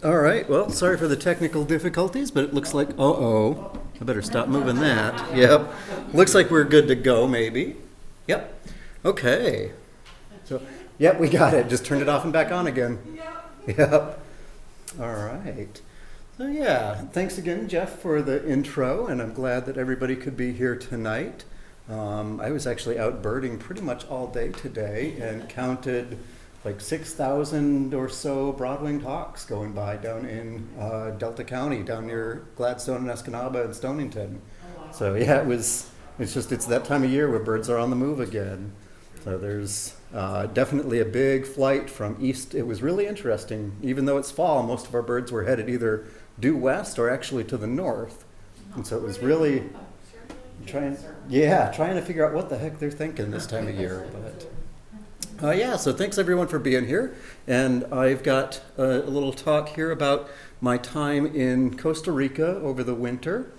All right, well, sorry for the technical difficulties, but it looks like, uh-oh, I better stop moving that. Yep, looks like we're good to go, maybe. Yep, okay. So, yep, we got it. Just turned it off and back on again. Yep. All right. So, yeah, thanks again, Jeff, for the intro, and I'm glad that everybody could be here tonight. I was actually out birding pretty much all day today and counted like 6,000 or so broad-winged hawks going by down in Delta County, down near Gladstone and Escanaba and Stonington. Oh, wow. So yeah, it's that time of year where birds are on the move again. So there's definitely a big flight from east. It was really interesting. Even though it's fall, most of our birds were headed either due west or actually to the north. And so it was really trying to figure out what the heck they're thinking this time of year. But so thanks everyone for being here. And I've got a little talk here about my time in Costa Rica over the winter.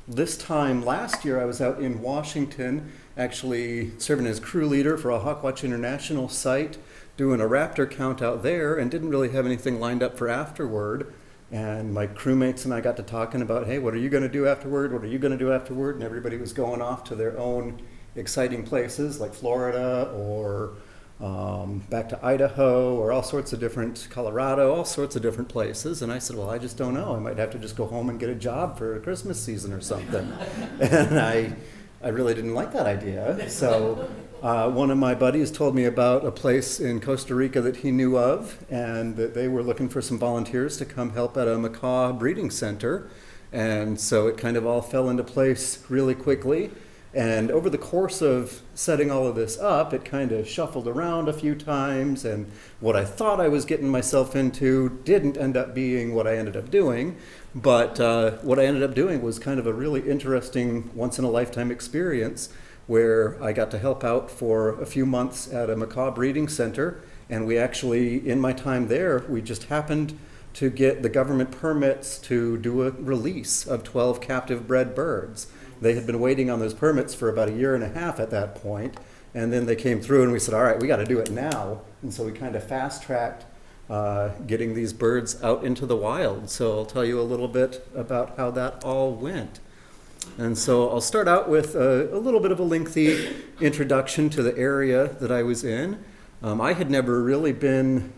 This time last year I was out in Washington, actually serving as crew leader for a Hawkwatch International site, doing a raptor count out there, and didn't really have anything lined up for afterward. And my crewmates and I got to talking about, hey, what are you going to do afterward? What are you going to do afterward? And everybody was going off to their own exciting places like Florida or back to Idaho or all sorts of different, Colorado, all sorts of different places. And I said, well, I just don't know. I might have to just go home and get a job for Christmas season or something. And I really didn't like that idea. So one of my buddies told me about a place in Costa Rica that he knew of, and that they were looking for some volunteers to come help at a macaw breeding center. And so it kind of all fell into place really quickly. And over the course of setting all of this up, it kind of shuffled around a few times, and what I thought I was getting myself into didn't end up being what I ended up doing. But what I ended up doing was kind of a really interesting once-in-a-lifetime experience where I got to help out for a few months at a macaw breeding center. And we actually, in my time there, we just happened to get the government permits to do a release of 12 captive bred birds. They had been waiting on those permits for about a year and a half at that point, and then they came through and we said, all right, we got to do it now. And so we kind of fast-tracked getting these birds out into the wild. So I'll tell you a little bit about how that all went. And so I'll start out with a little bit of a lengthy introduction to the area that I was in. I had never really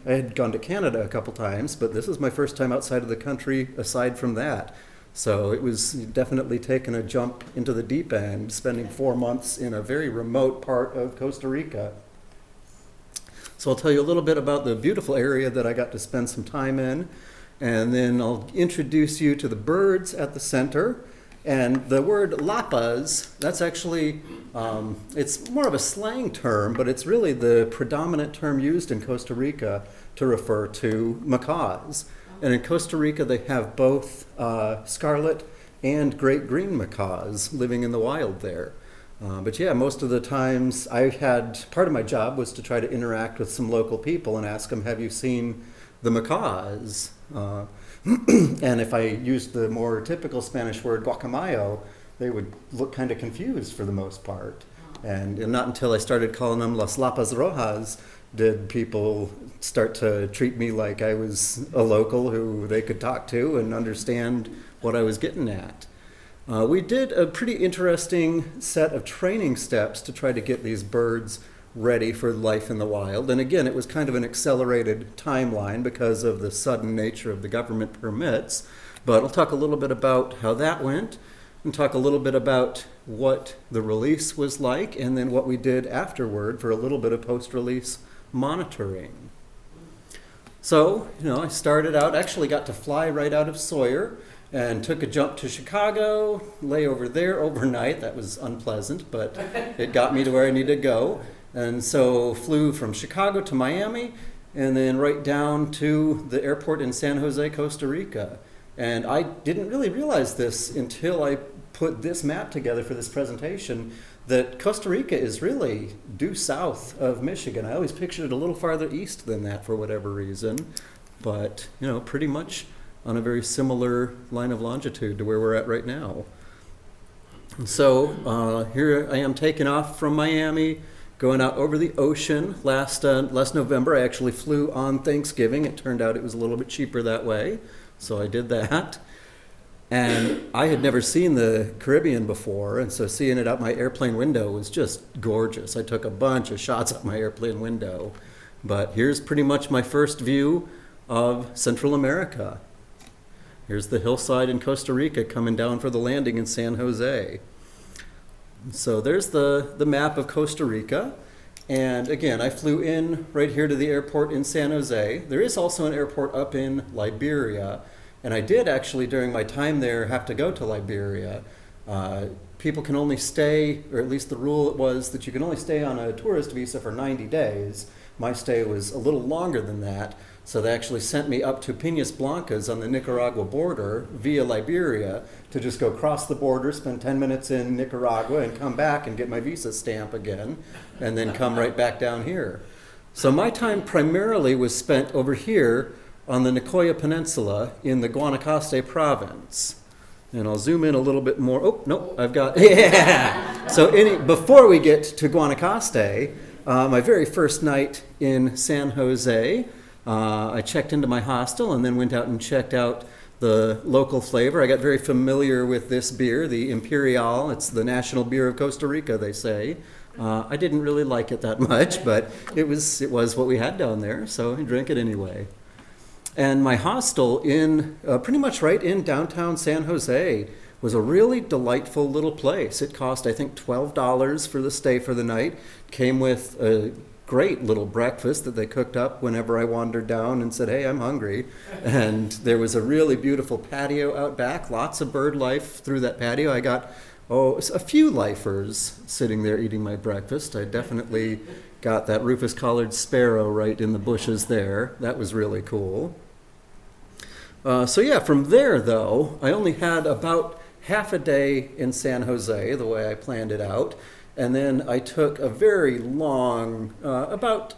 I had gone to Canada a couple times, but this is my first time outside of the country aside from that. So it was definitely taking a jump into the deep end, spending 4 months in a very remote part of Costa Rica. So I'll tell you a little bit about the beautiful area that I got to spend some time in, and then I'll introduce you to the birds at the center. And the word lapas, that's actually, it's more of a slang term, but it's really the predominant term used in Costa Rica to refer to macaws. And in Costa Rica, they have both scarlet and great green macaws living in the wild there. But yeah, most of the times part of my job was to try to interact with some local people and ask them, have you seen the macaws? And if I used the more typical Spanish word guacamayo, they would look kind of confused for the most part. And not until I started calling them las lapas rojas did people start to treat me like I was a local who they could talk to and understand what I was getting at. We did a pretty interesting set of training steps to try to get these birds ready for life in the wild. And again, it was kind of an accelerated timeline because of the sudden nature of the government permits. But I'll talk a little bit about how that went and talk a little bit about what the release was like and then what we did afterward for a little bit of post-release monitoring. So, I started out, actually got to fly right out of Sawyer and took a jump to Chicago, lay over there overnight. That was unpleasant, but it got me to where I needed to go. And so flew from Chicago to Miami and then right down to the airport in San Jose, Costa Rica. And I didn't really realize this until I put this map together for this presentation, that Costa Rica is really due south of Michigan. I always pictured it a little farther east than that for whatever reason, but pretty much on a very similar line of longitude to where we're at right now. And so here I am taking off from Miami, going out over the ocean last November. I actually flew on Thanksgiving. It turned out it was a little bit cheaper that way, so I did that. And I had never seen the Caribbean before, and so seeing it out my airplane window was just gorgeous. I took a bunch of shots out my airplane window. But here's pretty much my first view of Central America. Here's the hillside in Costa Rica coming down for the landing in San Jose. So there's the map of Costa Rica. And again, I flew in right here to the airport in San Jose. There is also an airport up in Liberia. And I did actually, during my time there, have to go to Liberia. People can only stay, or at least the rule was that you can only stay on a tourist visa for 90 days. My stay was a little longer than that. So they actually sent me up to Piñas Blancas on the Nicaragua border via Liberia to just go across the border, spend 10 minutes in Nicaragua, and come back and get my visa stamp again, and then come right back down here. So my time primarily was spent over here on the Nicoya Peninsula in the Guanacaste province. And I'll zoom in a little bit more. Oh, no, I've got, yeah! So before we get to Guanacaste, my very first night in San Jose, I checked into my hostel and then went out and checked out the local flavor. I got very familiar with this beer, the Imperial. It's the national beer of Costa Rica, they say. I didn't really like it that much, but it was what we had down there, so I drank it anyway. And my hostel in pretty much right in downtown San Jose was a really delightful little place. It cost, I think, $12 for the stay for the night. Came with a great little breakfast that they cooked up whenever I wandered down and said, hey, I'm hungry. And there was a really beautiful patio out back, lots of bird life through that patio. I got, a few lifers sitting there eating my breakfast. I definitely got that rufous-collared sparrow right in the bushes there. That was really cool. So yeah, from there, though, I only had about half a day in San Jose, the way I planned it out. And then I took a very long, about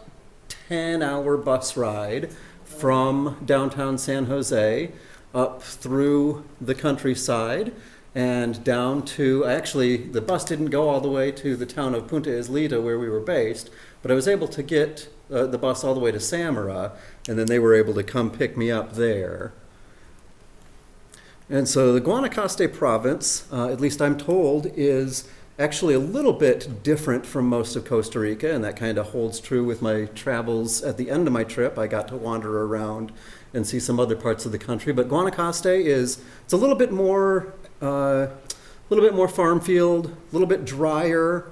10-hour bus ride from downtown San Jose up through the countryside and down to, actually, the bus didn't go all the way to the town of Punta Islita where we were based, but I was able to get the bus all the way to Samara, and then they were able to come pick me up there. And so the Guanacaste province, at least I'm told, is actually a little bit different from most of Costa Rica, and that kind of holds true with my travels. At the end of my trip, I got to wander around and see some other parts of the country. But Guanacaste it's a little bit more farm field, a little bit drier,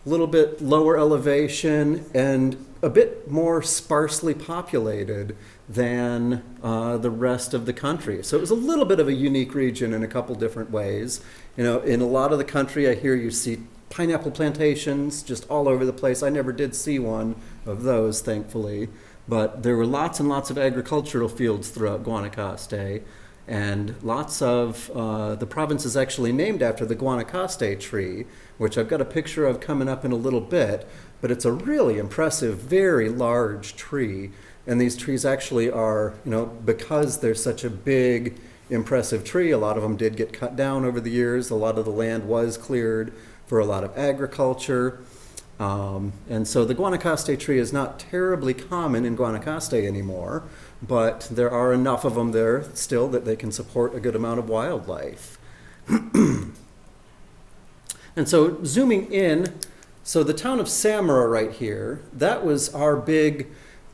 a little bit lower elevation, and a bit more sparsely populated than the rest of the country. So it was a little bit of a unique region in a couple different ways. You know, in a lot of the country, I hear you see pineapple plantations just all over the place. I never did see one of those, thankfully. But there were lots and lots of agricultural fields throughout Guanacaste, and lots of the province is actually named after the Guanacaste tree, which I've got a picture of coming up in a little bit. But it's a really impressive, very large tree. And these trees actually are, because they're such a big, impressive tree, a lot of them did get cut down over the years. A lot of the land was cleared for a lot of agriculture. And so the Guanacaste tree is not terribly common in Guanacaste anymore, but there are enough of them there still that they can support a good amount of wildlife. And so zooming in, so the town of Samara right here, that was our big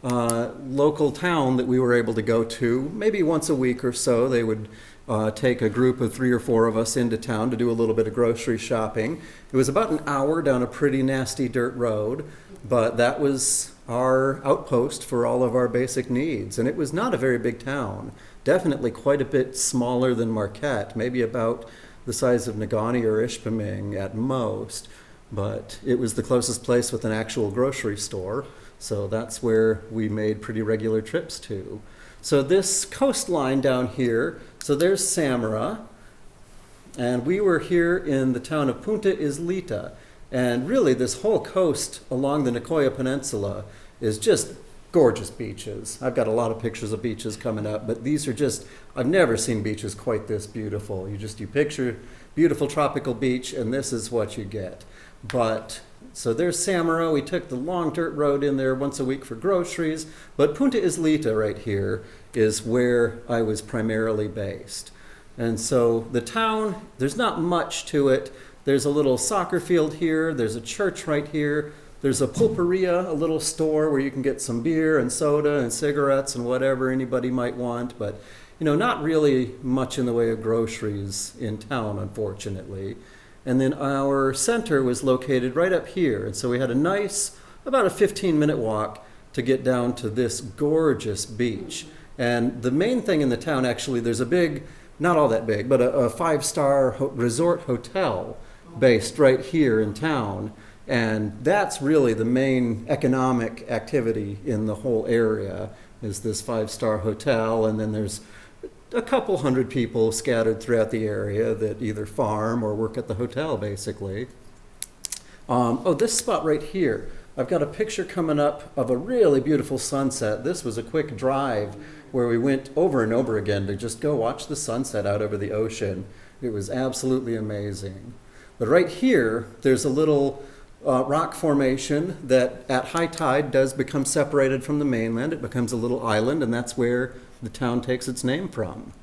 local town that we were able to go to. Maybe once a week or so, they would take a group of 3 or 4 of us into town to do a little bit of grocery shopping. It was about an hour down a pretty nasty dirt road, but that was our outpost for all of our basic needs. And it was not a very big town, definitely quite a bit smaller than Marquette, maybe about the size of Negaunee or Ishpeming at most. But it was the closest place with an actual grocery store, so that's where we made pretty regular trips to. So this coastline down here, so there's Samara, and we were here in the town of Punta Islita. And really this whole coast along the Nicoya Peninsula is just gorgeous beaches. I've got a lot of pictures of beaches coming up, but these are just, I've never seen beaches quite this beautiful. You picture beautiful tropical beach, and this is what you get. But So there's Samara. We took the long dirt road in there once a week for groceries. But Punta Islita right here is where I was primarily based. And so the town, there's not much to it. There's a little soccer field here. There's a church right here. There's a pulperia, a little store where you can get some beer and soda and cigarettes and whatever anybody might want. But, not really much in the way of groceries in town, unfortunately. And then our center was located right up here. And so we had a nice, about a 15-minute walk to get down to this gorgeous beach. And the main thing in the town, actually, there's a big, not all that big, but a five-star resort hotel based right here in town. And that's really the main economic activity in the whole area, is this five-star hotel. And then there's a couple hundred people scattered throughout the area that either farm or work at the hotel, basically. This spot right here, I've got a picture coming up of a really beautiful sunset. This was a quick drive where we went over and over again to just go watch the sunset out over the ocean. It was absolutely amazing. But right here, there's a little rock formation that at high tide does become separated from the mainland. It becomes a little island, and that's where the town takes its name from.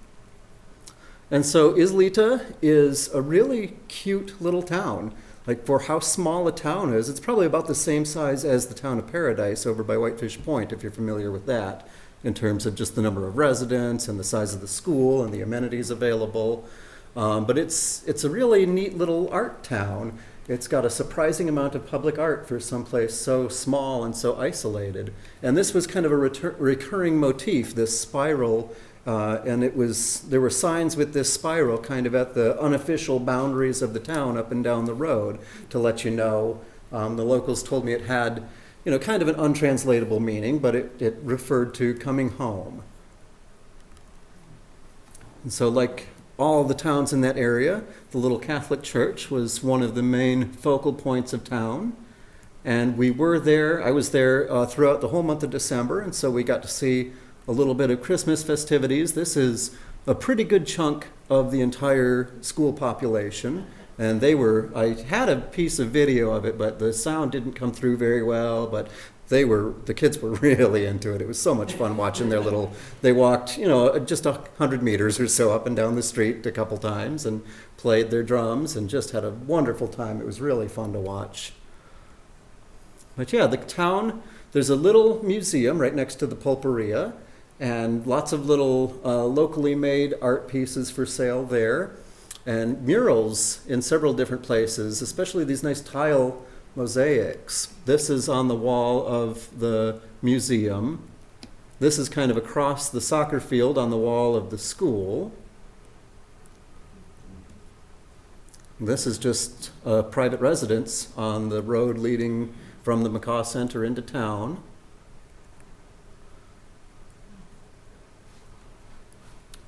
And so Islita is a really cute little town. Like, for how small a town is, it's probably about the same size as the town of Paradise over by Whitefish Point, if you're familiar with that, in terms of just the number of residents and the size of the school and the amenities available. But it's a really neat little art town. It's got a surprising amount of public art for someplace so small and so isolated. And this was kind of a recurring motif, this spiral, and there were signs with this spiral kind of at the unofficial boundaries of the town up and down the road to let you know. The locals told me it had, kind of an untranslatable meaning, but it referred to coming home. And so, like all the towns in that area, the little Catholic church was one of the main focal points of town. And I was there throughout the whole month of December, and so we got to see a little bit of Christmas festivities. This is a pretty good chunk of the entire school population. And I had a piece of video of it, but the sound didn't come through very well, but the kids were really into it. It was so much fun watching they walked, just 100 meters or so up and down the street a couple times and played their drums and just had a wonderful time. It was really fun to watch. But yeah, the town, there's a little museum right next to the pulperia and lots of little locally made art pieces for sale there and murals in several different places, especially these nice tile mosaics. This is on the wall of the museum. This is kind of across the soccer field on the wall of the school. This is just a private residence on the road leading from the McCaw Center into town.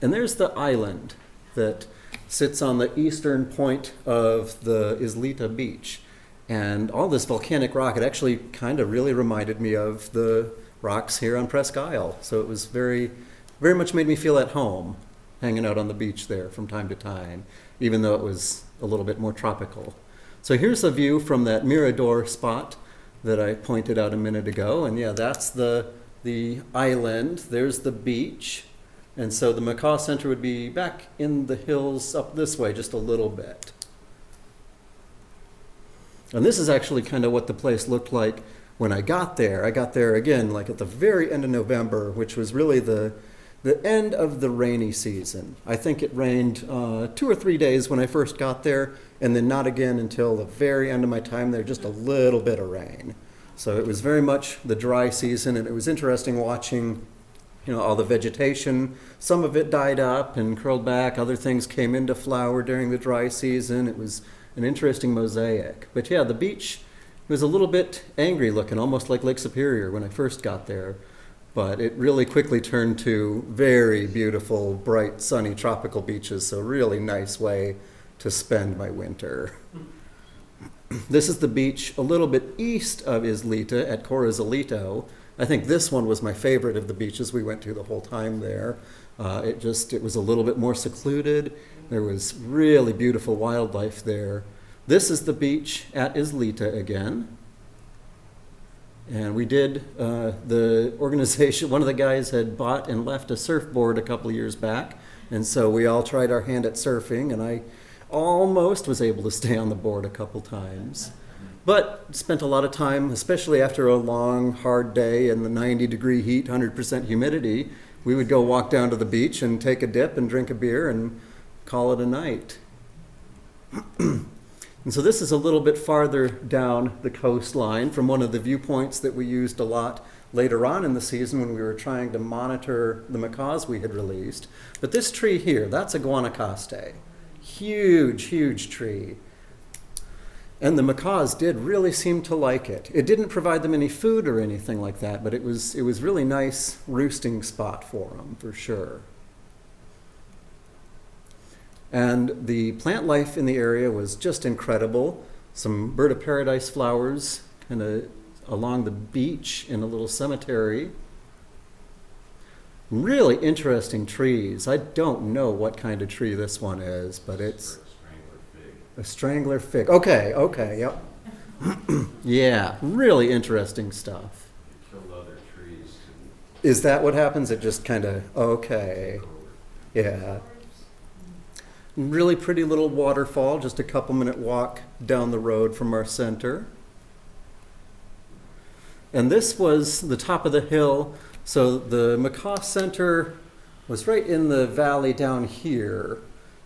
And there's the island that sits on the eastern point of the Islita beach. And all this volcanic rock, it actually kind of really reminded me of the rocks here on Presque Isle. So it was very, very much made me feel at home hanging out on the beach there from time to time, even though it was a little bit more tropical. So here's a view from that Mirador spot that I pointed out a minute ago. And yeah, that's the island. There's the beach. And so the McCaw Center would be back in the hills up this way just a little bit. And this is actually kind of what the place looked like when I got there. I got there again like at the very end of November, which was really the end of the rainy season. I think it rained 2 or 3 days when I first got there, and then not again until the very end of my time there, just a little bit of rain. So it was very much the dry season, and it was interesting watching all the vegetation. Some of it died up and curled back. Other things came into flower during the dry season. It was an interesting mosaic. But yeah, the beach was a little bit angry looking, almost like Lake Superior when I first got there. But it really quickly turned to very beautiful, bright, sunny, tropical beaches. So really nice way to spend my winter. This is the beach a little bit east of Islita at Corazalito. I think this one was my favorite of the beaches we went to the whole time there. It was a little bit more secluded. There was really beautiful wildlife there. This is the beach at Islita again. And we did, the organization, one of the guys had bought and left a surfboard a couple of years back. And so we all tried our hand at surfing, and I almost was able to stay on the board a couple times. But spent a lot of time, especially after a long, hard day in the 90-degree heat, 100% humidity, we would go walk down to the beach and take a dip and drink a beer and call it a night. And so this is a little bit farther down the coastline from one of the viewpoints that we used a lot later on in the season when we were trying to monitor the macaws we had released. But this tree here, that's a Guanacaste. Huge, huge tree. And the macaws did really seem to like it. It didn't provide them any food or anything like that, but it was really nice roosting spot for them, for sure. And the plant life in the area was just incredible. Some bird of paradise flowers kind of along the beach in a little cemetery. Really interesting trees. I don't know what kind of tree this one is, but it's a strangler fig. Okay, yep. Yeah, really interesting stuff. They killed other trees. Is that what happens? It just kind of, okay. Yeah. Really pretty little waterfall, just a couple-minute walk down the road from our center. And this was the top of the hill. So the Macaw Center was right in the valley down here.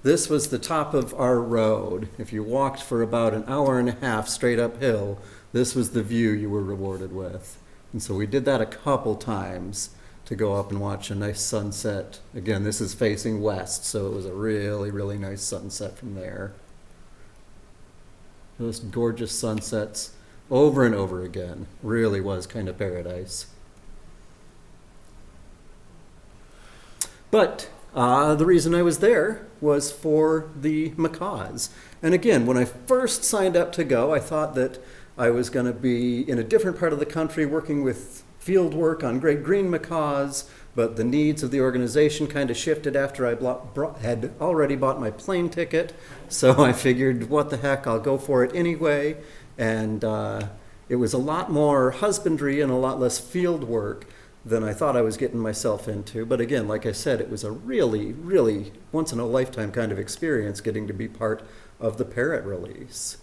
This was the top of our road. If you walked for about an hour and a half straight uphill, this was the view you were rewarded with. And so we did that a couple times to go up and watch a nice sunset. Again, this is facing west, so it was a really, really nice sunset from there. Just gorgeous sunsets over and over again. Really was kind of paradise. But the reason I was there was for the macaws. And again, when I first signed up to go, I thought that I was going to be in a different part of the country working with field work on great green macaws, but the needs of the organization kind of shifted after I had already bought my plane ticket. So I figured, what the heck, I'll go for it anyway. And it was a lot more husbandry and a lot less field work than I thought I was getting myself into. But again, like I said, it was a really, really once-in-a-lifetime kind of experience getting to be part of the parrot release.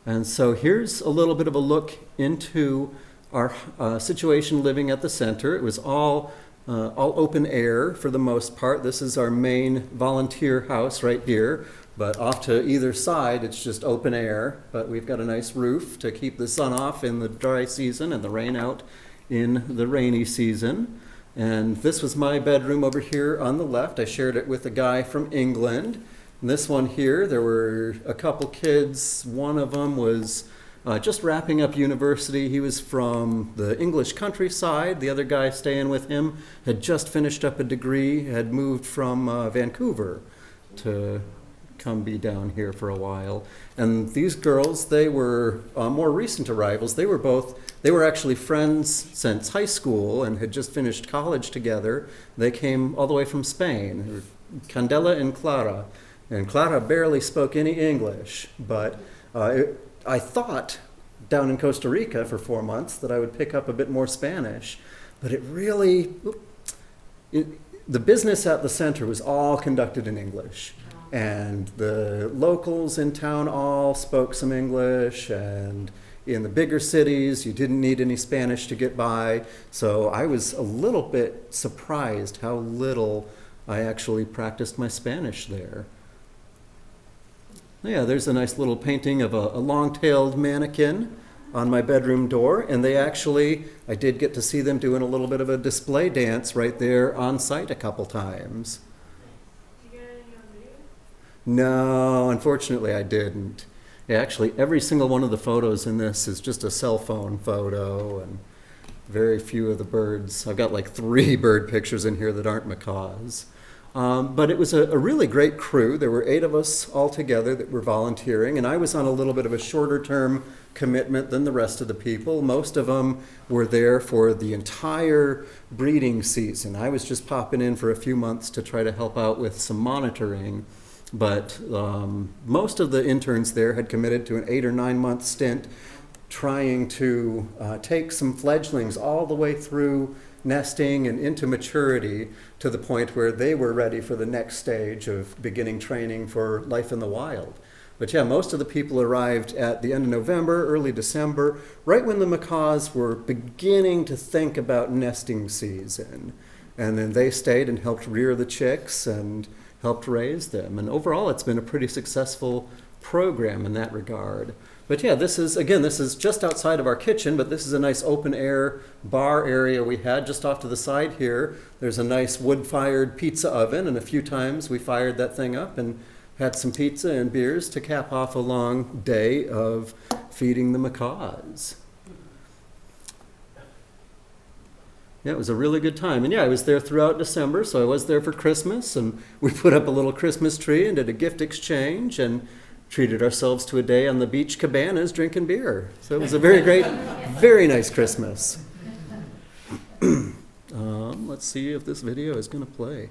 And so here's a little bit of a look into our situation living at the center. It was all open air for the most part. This is our main volunteer house right here. But off to either side, it's just open air. But we've got a nice roof to keep the sun off in the dry season and the rain out in the rainy season. And this was my bedroom over here on the left. I shared it with a guy from England. And this one here, there were a couple kids. One of them was just wrapping up university. He was from the English countryside. The other guy staying with him had just finished up a degree, had moved from Vancouver to come be down here for a while. And these girls, they were more recent arrivals. They were actually friends since high school and had just finished college together. They came all the way from Spain, Candela and Clara. And Clara barely spoke any English, but I thought down in Costa Rica for 4 months that I would pick up a bit more Spanish. But the business at the center was all conducted in English. And the locals in town all spoke some English, and in the bigger cities, you didn't need any Spanish to get by. So I was a little bit surprised how little I actually practiced my Spanish there. Yeah, there's a nice little painting of a long-tailed mannequin on my bedroom door, and I did get to see them doing a little bit of a display dance right there on site a couple times. No, unfortunately I didn't. Yeah, actually, every single one of the photos in this is just a cell phone photo, and very few of the birds. I've got like 3 bird pictures in here that aren't macaws. But it was a really great crew. There were 8 of us all together that were volunteering, and I was on a little bit of a shorter term commitment than the rest of the people. Most of them were there for the entire breeding season. I was just popping in for a few months to try to help out with some monitoring. But most of the interns there had committed to an 8 or 9 month stint trying to take some fledglings all the way through nesting and into maturity to the point where they were ready for the next stage of beginning training for life in the wild. But yeah, most of the people arrived at the end of November, early December, right when the macaws were beginning to think about nesting season. And then they stayed and helped rear the chicks and helped raise them. And overall, it's been a pretty successful program in that regard. But yeah, this is just outside of our kitchen, but this is a nice open air bar area we had just off to the side here. There's a nice wood-fired pizza oven, and a few times we fired that thing up and had some pizza and beers to cap off a long day of feeding the macaws. Yeah, it was a really good time. And yeah, I was there throughout December, so I was there for Christmas, and we put up a little Christmas tree and did a gift exchange and treated ourselves to a day on the beach cabanas drinking beer. So it was a very great, very nice Christmas. Let's see if this video is going to play.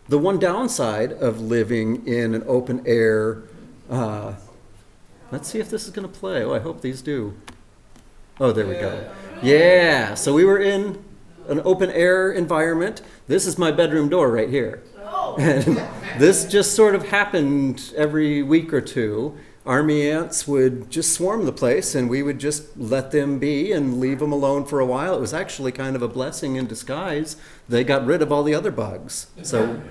The one downside of living in an open air, let's see if this is going to play. Oh, I hope these do. Oh, there we go. Yeah, so we were in an open air environment. This is my bedroom door right here. And this just sort of happened every week or two. Army ants would just swarm the place, and we would just let them be and leave them alone for a while. It was actually kind of a blessing in disguise. They got rid of all the other bugs. So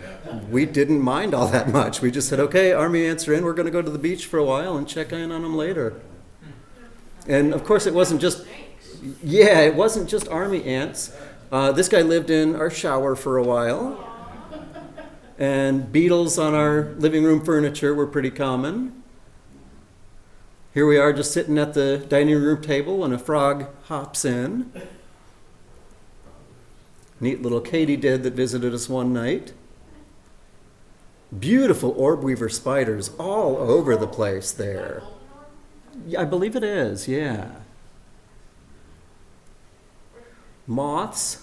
we didn't mind all that much. We just said, okay, army ants are in. We're going to go to the beach for a while and check in on them later. And of course, it wasn't just army ants. This guy lived in our shower for a while. And beetles on our living room furniture were pretty common. Here we are just sitting at the dining room table and a frog hops in. Neat little katydid that visited us one night. Beautiful orb weaver spiders all over the place there. Yeah, I believe it is, yeah. Moths.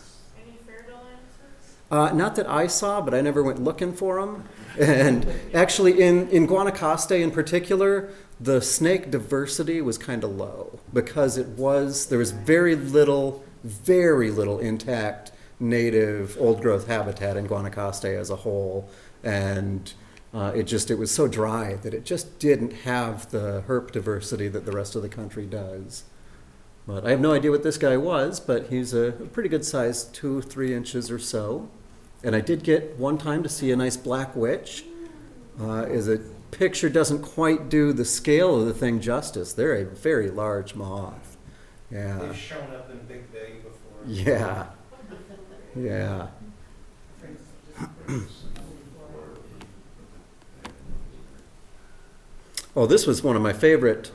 Not that I saw, but I never went looking for them. And actually in Guanacaste in particular, the snake diversity was kind of low because there was very little intact native old growth habitat in Guanacaste as a whole. And it was so dry that it just didn't have the herp diversity that the rest of the country does. But I have no idea what this guy was, but he's a pretty good size, 2-3 inches or so. And I did get one time to see a nice black witch. The picture doesn't quite do the scale of the thing justice. They're a very large moth. Yeah. They've shown up in Big Bay before. Yeah. Yeah. Oh, this was one of my favorite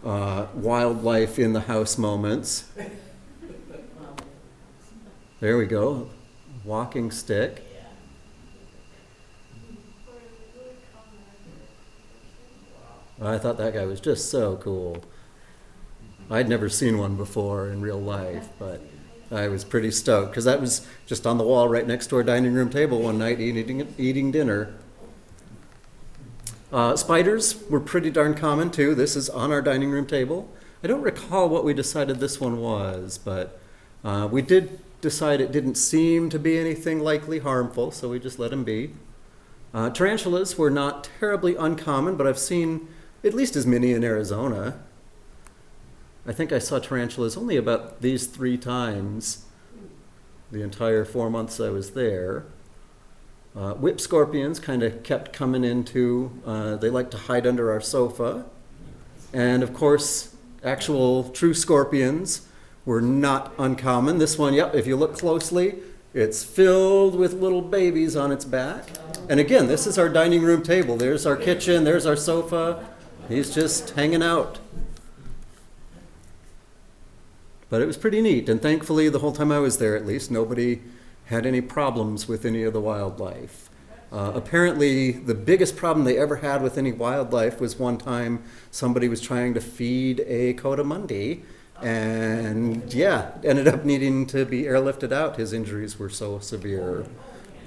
wildlife in the house moments. There we go. Walking stick. I thought that guy was just so cool. I'd never seen one before in real life, but I was pretty stoked because that was just on the wall right next to our dining room table one night eating dinner. Spiders were pretty darn common too. This is on our dining room table. I don't recall what we decided this one was, but we did decide it didn't seem to be anything likely harmful, so we just let them be. Tarantulas were not terribly uncommon, but I've seen at least as many in Arizona. I think I saw tarantulas only about these 3 times the entire 4 months I was there. Whip scorpions kind of kept coming into, they like to hide under our sofa. And of course, actual true scorpions were not uncommon. This one, yep, if you look closely, it's filled with little babies on its back. And again, this is our dining room table. There's our kitchen, there's our sofa. He's just hanging out. But it was pretty neat, and thankfully, the whole time I was there, at least, nobody had any problems with any of the wildlife. Apparently, the biggest problem they ever had with any wildlife was one time somebody was trying to feed a coatimundi, and yeah, ended up needing to be airlifted out. His injuries were so severe.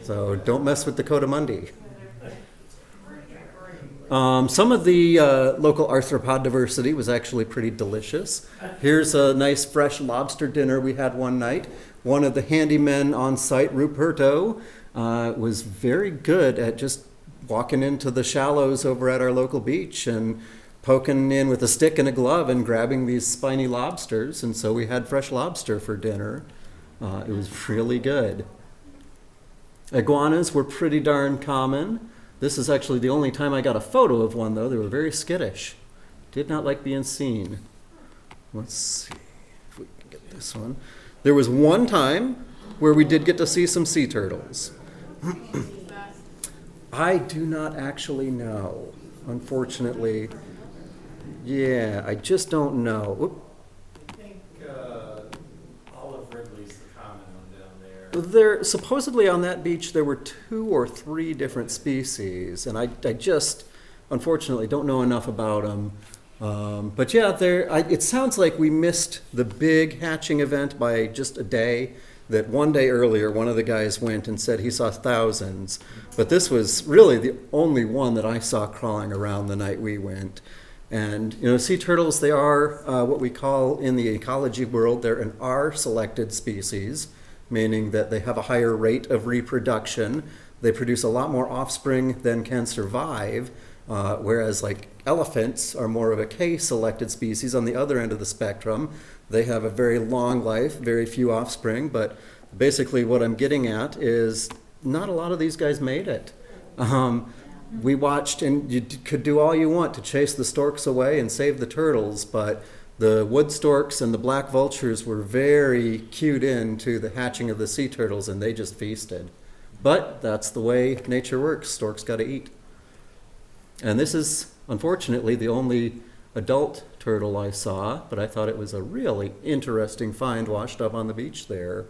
So don't mess with the coatimundi. Some of the local arthropod diversity was actually pretty delicious. Here's a nice fresh lobster dinner we had one night. One of the handymen on site, Ruperto, was very good at just walking into the shallows over at our local beach and poking in with a stick and a glove and grabbing these spiny lobsters. And so we had fresh lobster for dinner. It was really good. Iguanas were pretty darn common. This is actually the only time I got a photo of one, though. They were very skittish. Did not like being seen. Let's see if we can get this one. There was one time where we did get to see some sea turtles. I do not actually know, unfortunately. Yeah, I just don't know. Whoop. I think Olive Ridley's the common one down there. There, supposedly on that beach there were 2 or 3 different species, and I just, unfortunately, don't know enough about them. But yeah, it sounds like we missed the big hatching event by just a day. That one day earlier, one of the guys went and said he saw thousands. But this was really the only one that I saw crawling around the night we went. And, sea turtles, they are what we call in the ecology world, they're an R-selected species, meaning that they have a higher rate of reproduction. They produce a lot more offspring than can survive, whereas like elephants are more of a K-selected species on the other end of the spectrum. They have a very long life, very few offspring, but basically what I'm getting at is not a lot of these guys made it. We watched, and you could do all you want to chase the storks away and save the turtles, but the wood storks and the black vultures were very cued in to the hatching of the sea turtles, and they just feasted. But that's the way nature works. Storks got to eat. And this is, unfortunately, the only adult turtle I saw, but I thought it was a really interesting find washed up on the beach there.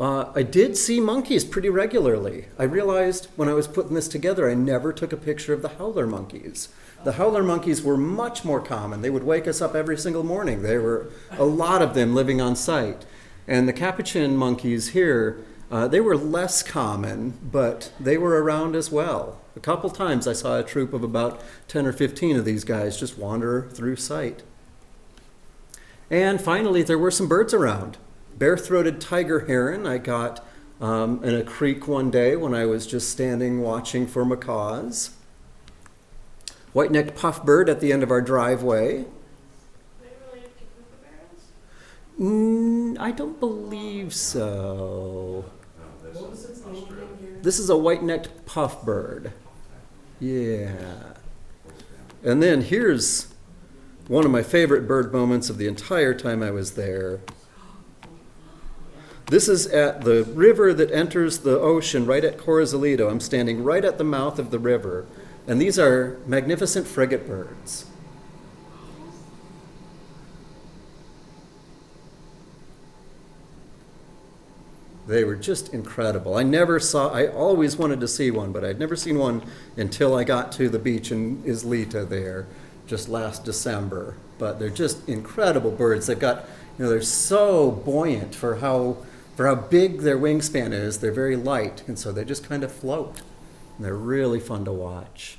I did see monkeys pretty regularly. I realized when I was putting this together, I never took a picture of the howler monkeys. The howler monkeys were much more common. They would wake us up every single morning. There were a lot of them living on site. And the capuchin monkeys here, they were less common, but they were around as well. A couple times I saw a troop of about 10 or 15 of these guys just wander through sight. And finally, there were some birds around. Bare-throated tiger heron I got in a creek one day when I was just standing watching for macaws. White-necked puffbird at the end of our driveway. I don't believe so. This is a white-necked puffbird. Yeah. And then here's one of my favorite bird moments of the entire time I was there. This is at the river that enters the ocean right at Corazalito. I'm standing right at the mouth of the river. And these are magnificent frigate birds. They were just incredible. I always wanted to see one, but I'd never seen one until I got to the beach in Islita there just last December. But they're just incredible birds. They've got, they're so buoyant for how big their wingspan is. They're very light, and so they just kind of float. And they're really fun to watch.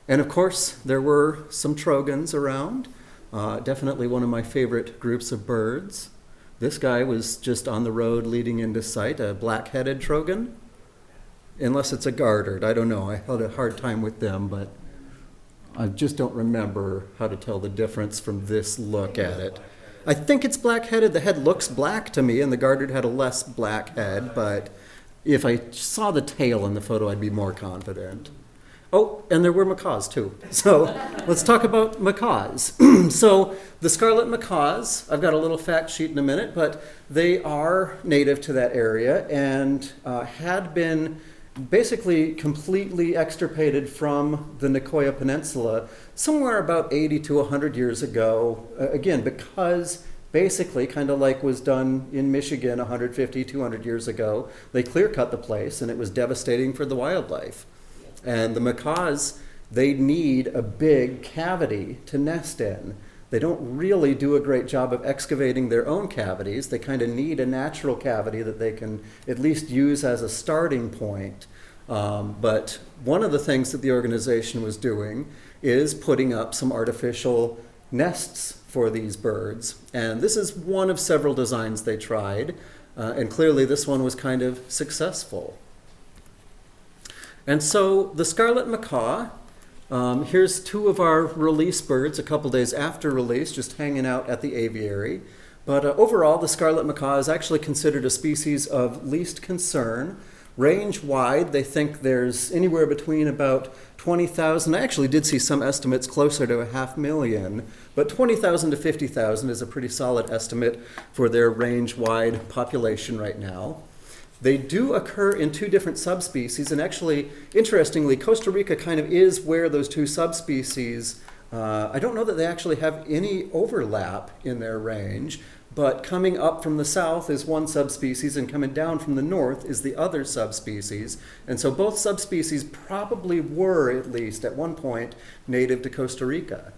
And of course, there were some trogons around. Definitely one of my favorite groups of birds. This guy was just on the road leading into sight, a black-headed trogon. Unless it's a gartered, I don't know. I had a hard time with them, but I just don't remember how to tell the difference from this look at it. I think it's black-headed. The head looks black to me, and the gartered had a less black head, but if I saw the tail in the photo, I'd be more confident. Oh, and there were macaws too. So let's talk about macaws. So the scarlet macaws, I've got a little fact sheet in a minute, but they are native to that area and had been basically completely extirpated from the Nicoya Peninsula somewhere about 80 to 100 years ago. Again, because basically, kind of like was done in Michigan 150, 200 years ago, they clear-cut the place and it was devastating for the wildlife. And the macaws, they need a big cavity to nest in. they don't really do a great job of excavating their own cavities. They kind of need a natural cavity that they can at least use as a starting point. But one of the things that the organization was doing is putting up some artificial nests for these birds. And this is one of several designs they tried. And clearly this one was kind of successful. And so the scarlet macaw, here's two of our release birds a couple days after release, just hanging out at the aviary. But overall, the scarlet macaw is actually considered a species of least concern. Range-wide, they think there's anywhere between about 20,000. I actually did see some estimates closer to 500,000, but 20,000 to 50,000 is a pretty solid estimate for their range-wide population right now. They do occur in two different subspecies, and actually, interestingly, Costa Rica kind of is where those two subspecies, I don't know that they actually have any overlap in their range, but coming up from the south is one subspecies and coming down from the north is the other subspecies. And so both subspecies probably were, at least at one point, native to Costa Rica.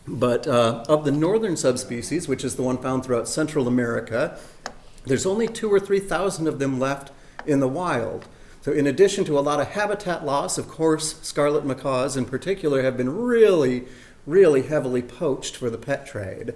But of the northern subspecies, which is the one found throughout Central America, there's only 2,000 or 3,000 of them left in the wild. So in addition to a lot of habitat loss, of course, scarlet macaws in particular have been really, really heavily poached for the pet trade.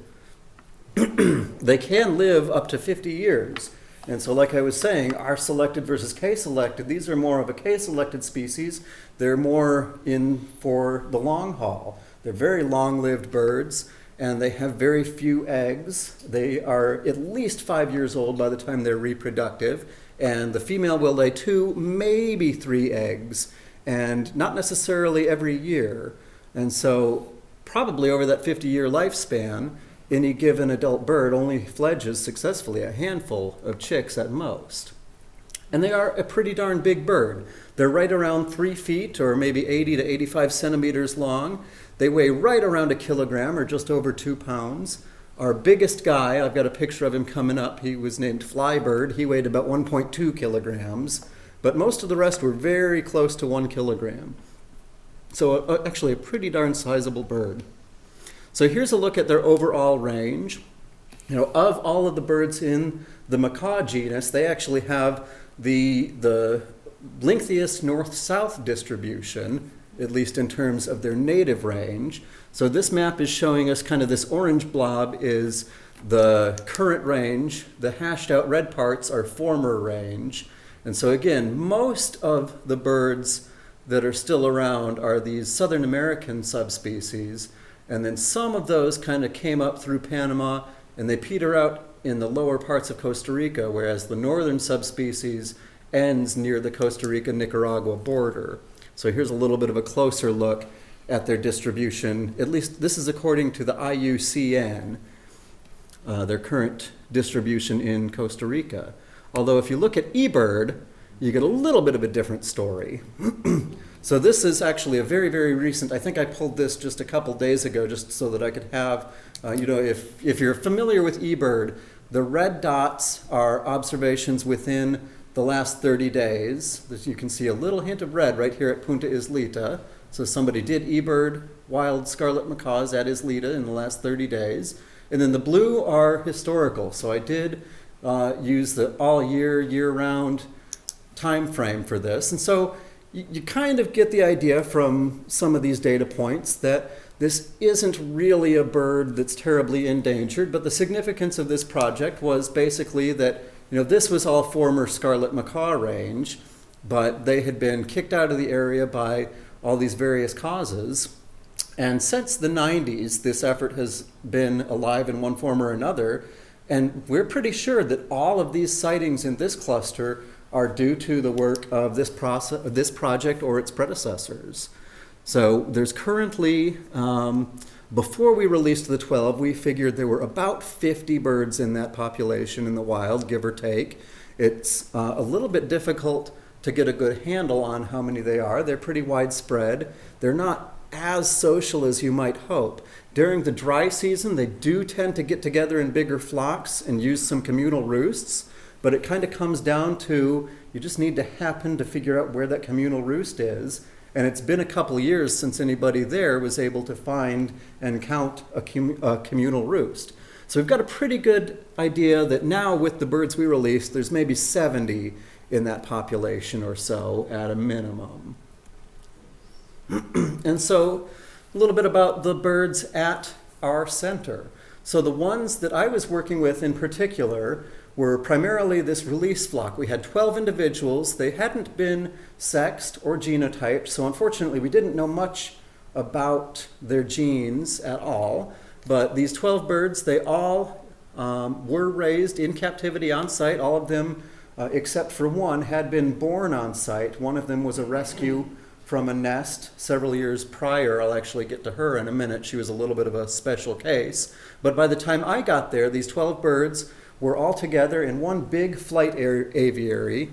They can live up to 50 years. And so like I was saying, R-selected versus K-selected, these are more of a K-selected species. They're more in for the long haul. They're very long-lived birds, and they have very few eggs. They are at least 5 years old by the time they're reproductive, and the female will lay 2, maybe 3 eggs, and not necessarily every year. And so probably over that 50-year lifespan, any given adult bird only fledges successfully a handful of chicks at most. And they are a pretty darn big bird. They're right around 3 feet or maybe 80 to 85 centimeters long. They weigh right around a kilogram or just over 2 pounds. Our biggest guy, I've got a picture of him coming up. He was named Flybird. He weighed about 1.2 kilograms, but most of the rest were very close to 1 kilogram. So actually a pretty darn sizable bird. So here's a look at their overall range. You know, of all of the birds in the macaw genus, they actually have the lengthiest north-south distribution, at least in terms of their native range. So this map is showing us kind of this orange blob is the current range. The hashed out red parts are former range. And so again, most of the birds that are still around are these Southern American subspecies. And then some of those kind of came up through Panama and they peter out in the lower parts of Costa Rica, whereas the northern subspecies ends near the Costa Rica-Nicaragua border. So here's a little bit of a closer look at their distribution. At least this is according to the IUCN, their current distribution in Costa Rica. Although if you look at eBird, you get a little bit of a different story. So this is actually a very, very recent, I think I pulled this just a couple days ago just so that I could have, if you're familiar with eBird, the red dots are observations within the last 30 days. You can see a little hint of red right here at Punta Islita. So somebody did eBird wild scarlet macaws at Islita in the last 30 days. And then the blue are historical. So I did use the all year, year-round time frame for this. And so you kind of get the idea from some of these data points that this isn't really a bird that's terribly endangered, but the significance of this project was basically that this was all former scarlet macaw range, but they had been kicked out of the area by all these various causes. And since the 90s, this effort has been alive in one form or another, and we're pretty sure that all of these sightings in this cluster are due to the work of this project or its predecessors. So there's currently, before we released the 12, we figured there were about 50 birds in that population in the wild, give or take. It's a little bit difficult to get a good handle on how many they are. They're pretty widespread. They're not as social as you might hope. During the dry season, they do tend to get together in bigger flocks and use some communal roosts, but it kind of comes down to, You just need to happen to figure out where that communal roost is. And it's been a couple years since anybody there was able to find and count a communal roost. So we've got a pretty good idea that now with the birds we released, there's maybe 70 in that population or so at a minimum. And so a little bit about the birds at our center. So the ones that I was working with in particular were primarily this release flock. We had 12 individuals. They hadn't been sexed or genotyped, so unfortunately we didn't know much about their genes at all. But these 12 birds, they all were raised in captivity on site. All of them, except for one, had been born on site. One of them was a rescue from a nest several years prior. I'll actually get to her in a minute. She was a little bit of a special case. But by the time I got there, these 12 birds were all together in one big flight aviary,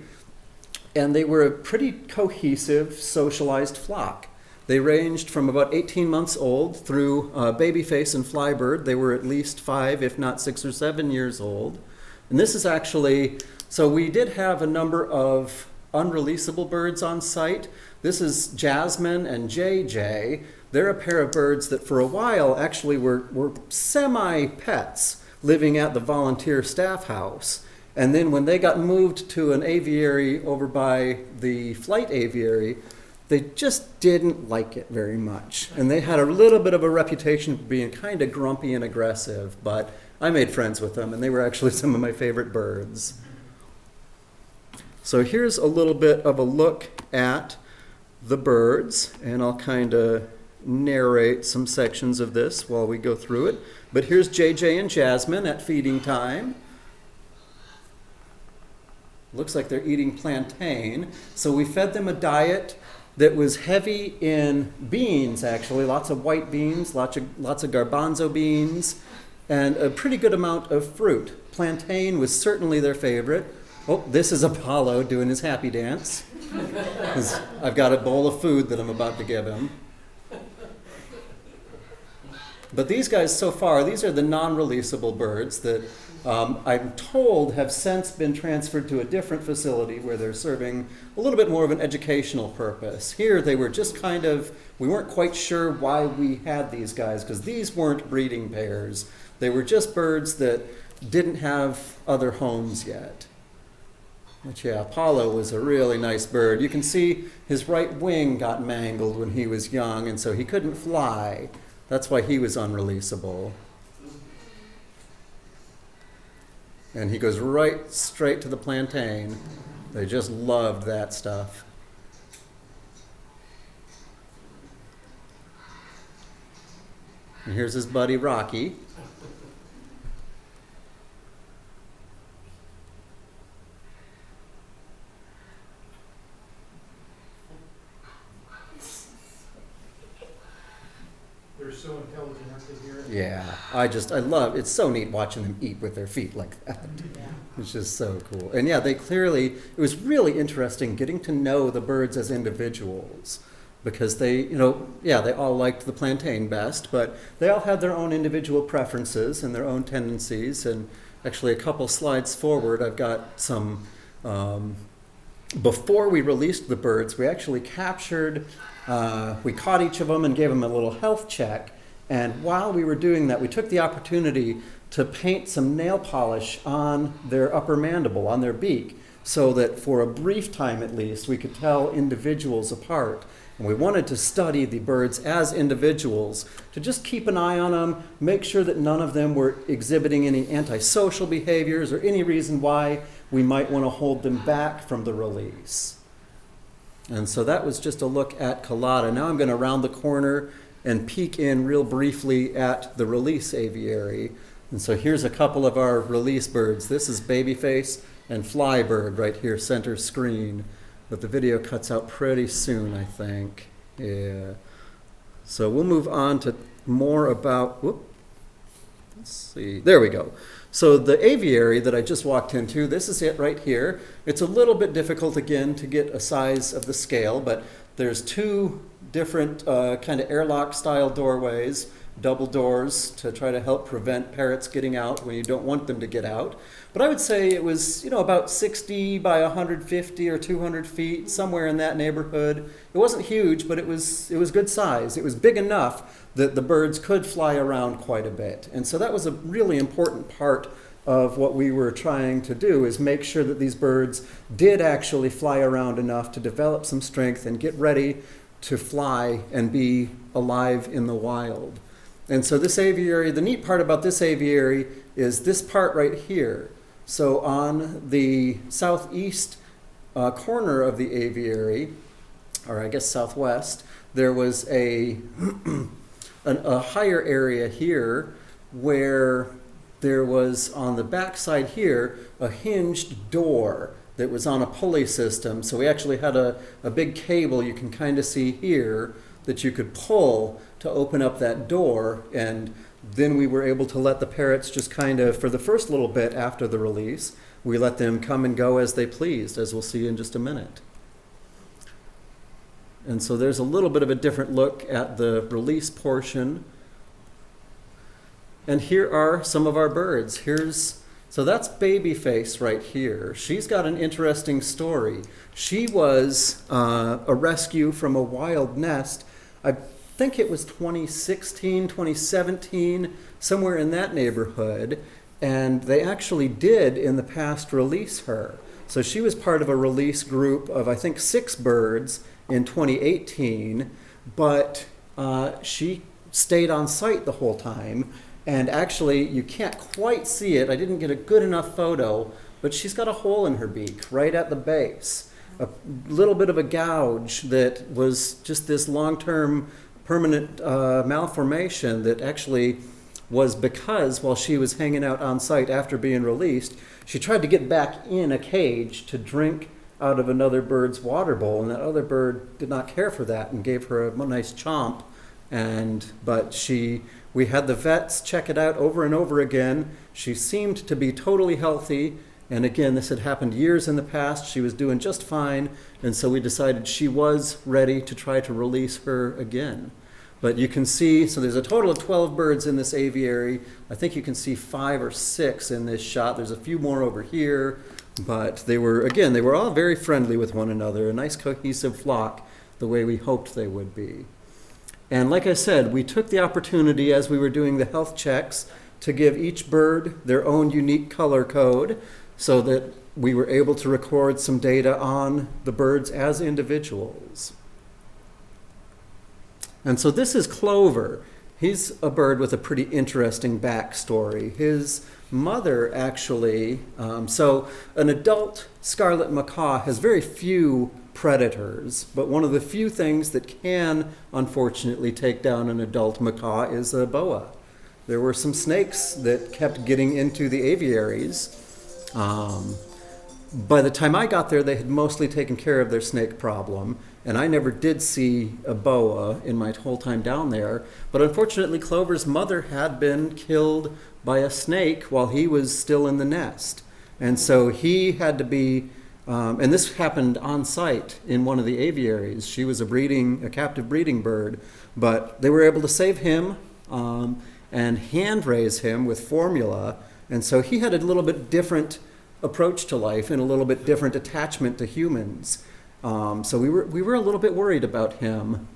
and they were a pretty cohesive, socialized flock. They ranged from about 18 months old through babyface and flybird. They were at least 5, if not 6 or 7 years old. And this is actually, so we did have a number of unreleasable birds on site. This is Jasmine and JJ. They're a pair of birds that for a while actually were semi-pets living at the volunteer staff house. And then when they got moved to an aviary over by the flight aviary, they just didn't like it very much. And they had a little bit of a reputation for being kind of grumpy and aggressive, but I made friends with them, and they were actually some of my favorite birds. So here's a little bit of a look at the birds, and I'll kind of narrate some sections of this while we go through it. But here's JJ and Jasmine at feeding time. Looks like they're eating plantain. So we fed them a diet that was heavy in beans, actually. Lots of white beans, lots of garbanzo beans, and a pretty good amount of fruit. Plantain was certainly their favorite. Oh, this is Apollo doing his happy dance. I've got a bowl of food that I'm about to give him. But these guys so far, these are the non-releasable birds that I'm told have since been transferred to a different facility where they're serving a little bit more of an educational purpose. Here they were just kind of, we weren't quite sure why we had these guys because these weren't breeding pairs. They were just birds that didn't have other homes yet. But yeah, Apollo was a really nice bird. You can see his right wing got mangled when he was young, and so he couldn't fly. That's why he was unreleasable. And he goes right straight to the plantain. They just loved that stuff. And here's his buddy Rocky. They're so intelligent, aren't they, here? Yeah, I love, it's so neat watching them eat with their feet like that. It's just so cool. And yeah, it was really interesting getting to know the birds as individuals because they all liked the plantain best, but they all had their own individual preferences and their own tendencies. And actually a couple slides forward, I've got some, before we released the birds, we actually captured, we caught each of them and gave them a little health check. And while we were doing that, we took the opportunity to paint some nail polish on their upper mandible, on their beak, so that for a brief time at least, we could tell individuals apart. And we wanted to study the birds as individuals, to just keep an eye on them, make sure that none of them were exhibiting any antisocial behaviors or any reason why we might want to hold them back from the release. And so that was just a look at Collada. Now I'm going to round the corner and peek in real briefly at the release aviary. And so here's a couple of our release birds. This is babyface and flybird right here, center screen. But the video cuts out pretty soon, I think. Yeah. So we'll move on to more about, let's see, there we go. So the aviary that I just walked into, this is it right here. It's a little bit difficult again to get a size of the scale, but there's two different kind of airlock style doorways double doors to try to help prevent parrots getting out when you don't want them to get out. But I would say it was, about 60 by 150 or 200 feet, somewhere in that neighborhood. It wasn't huge, but it was good size. It was big enough that the birds could fly around quite a bit. And so that was a really important part of what we were trying to do, is make sure that these birds did actually fly around enough to develop some strength and get ready to fly and be alive in the wild. And so this aviary, the neat part about this aviary is this part right here. So on the southeast corner of the aviary, or I guess southwest, there was a higher area here where there was, on the back side here, a hinged door that was on a pulley system. So we actually had a big cable you can kind of see here that you could pull to open up that door, and then we were able to let the parrots just kind of, for the first little bit after the release, we let them come and go as they pleased, as we'll see in just a minute. And so there's a little bit of a different look at the release portion. And here are some of our birds. So that's Babyface right here. She's got an interesting story. She was a rescue from a wild nest. I think it was 2016, 2017, somewhere in that neighborhood. And they actually did, in the past, release her. So she was part of a release group of, I think, 6 birds in 2018. But she stayed on site the whole time. And actually, you can't quite see it. I didn't get a good enough photo, but she's got a hole in her beak right at the base. A little bit of a gouge that was just this long-term permanent malformation that actually was because while she was hanging out on site after being released, she tried to get back in a cage to drink out of another bird's water bowl, and that other bird did not care for that and gave her a nice chomp. But we had the vets check it out over and over again. She seemed to be totally healthy. And again, this had happened years in the past. She was doing just fine. And so we decided she was ready to try to release her again. But you can see, so there's a total of 12 birds in this aviary. I think you can see 5 or 6 in this shot. There's a few more over here. But they were all very friendly with one another. A nice cohesive flock, the way we hoped they would be. And like I said, we took the opportunity as we were doing the health checks to give each bird their own unique color code so that we were able to record some data on the birds as individuals. And so this is Clover. He's a bird with a pretty interesting backstory. His mother actually, so an adult scarlet macaw has very few predators, but one of the few things that can unfortunately take down an adult macaw is a boa. There were some snakes that kept getting into the aviaries. By the time I got there, they had mostly taken care of their snake problem, and I never did see a boa in my whole time down there. But unfortunately, Clover's mother had been killed by a snake while he was still in the nest. And so he had to be, and this happened on site in one of the aviaries. She was a captive breeding bird, but they were able to save him and hand raise him with formula. And so he had a little bit different approach to life and a little bit different attachment to humans. So we were a little bit worried about him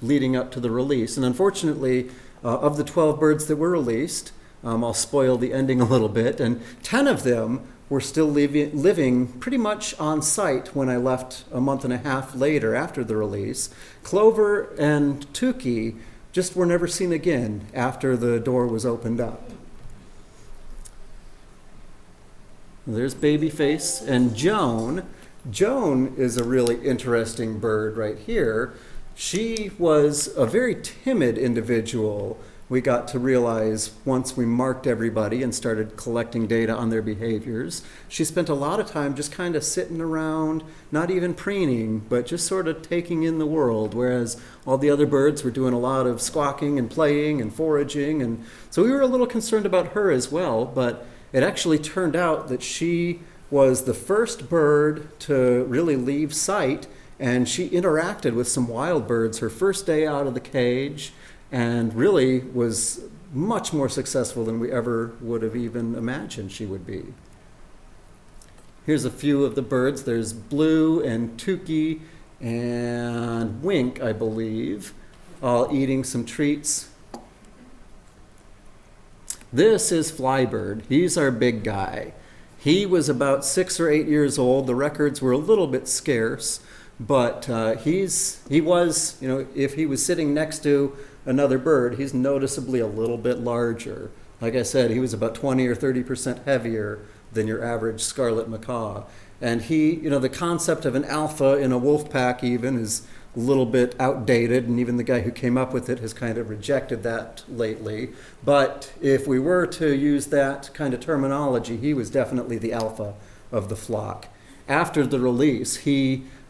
leading up to the release. And unfortunately, of the 12 birds that were released, I'll spoil the ending a little bit, and 10 of them were still living pretty much on site when I left a month and a half later after the release. Clover and Tukey just were never seen again after the door was opened up. There's Babyface and Joan. Joan is a really interesting bird right here. She was a very timid individual. We got to realize once we marked everybody and started collecting data on their behaviors. She spent a lot of time just kind of sitting around, not even preening, but just sort of taking in the world, whereas all the other birds were doing a lot of squawking and playing and foraging. And so we were a little concerned about her as well, but it actually turned out that she was the first bird to really leave site, and she interacted with some wild birds her first day out of the cage. and really was much more successful than we ever would have even imagined she would be. Here's a few of the birds. There's Blue and Tukey and Wink, I believe, all eating some treats. This is Flybird. He's our big guy. He was about 6 or 8 years old. The records were a little bit scarce, but he was, if he was sitting next to another bird, he's noticeably a little bit larger. Like I said, he was about 20 or 30% heavier than your average scarlet macaw. And he, the concept of an alpha in a wolf pack even is a little bit outdated, and even the guy who came up with it has kind of rejected that lately. But if we were to use that kind of terminology, he was definitely the alpha of the flock. After the release,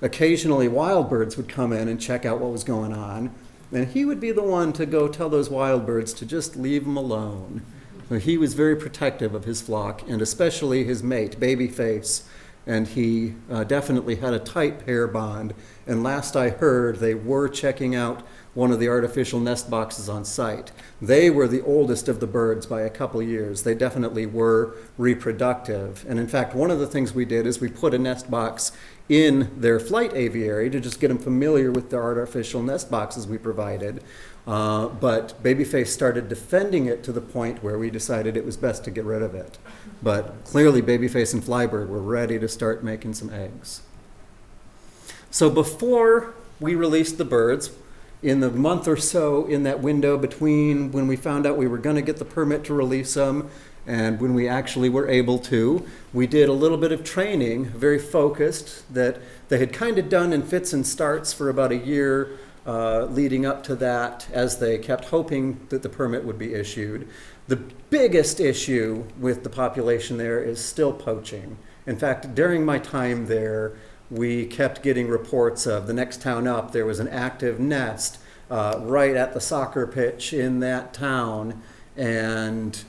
occasionally wild birds would come in and check out what was going on, and he would be the one to go tell those wild birds to just leave him alone. So he was very protective of his flock, and especially his mate, Babyface, and he definitely had a tight pair bond. And last I heard, they were checking out one of the artificial nest boxes on site. They were the oldest of the birds by a couple years. They definitely were reproductive. And in fact, one of the things we did is we put a nest box in their flight aviary to just get them familiar with the artificial nest boxes we provided. But Babyface started defending it to the point where we decided it was best to get rid of it. But clearly Babyface and Flybird were ready to start making some eggs. So before we released the birds, in the month or so in that window between when we found out we were going to get the permit to release them and when we actually were able to, we did a little bit of training, very focused, that they had kind of done in fits and starts for about a year leading up to that, as they kept hoping that the permit would be issued. The biggest issue with the population there is still poaching. In fact, during my time there, we kept getting reports of the next town up, there was an active nest right at the soccer pitch in that town, and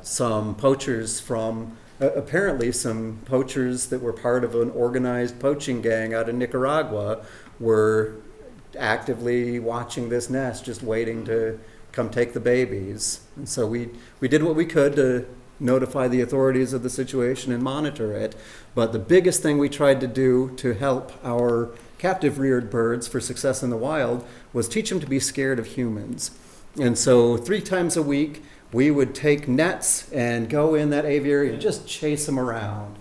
some poachers from, apparently some poachers that were part of an organized poaching gang out of Nicaragua were actively watching this nest, just waiting to come take the babies. And so we did what we could to notify the authorities of the situation and monitor it. But the biggest thing we tried to do to help our captive reared birds for success in the wild was teach them to be scared of humans. And so 3 times a week, we would take nets and go in that aviary and just chase them around.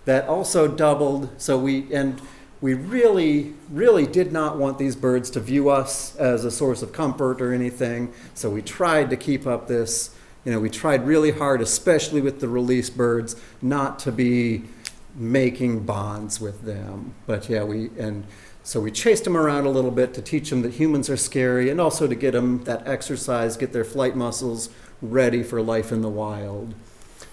That also doubled, so we really, really did not want these birds to view us as a source of comfort or anything. So we tried to keep up this, we tried really hard, especially with the release birds, not to be making bonds with them. But yeah, so we chased them around a little bit to teach them that humans are scary, and also to get them that exercise, get their flight muscles ready for life in the wild.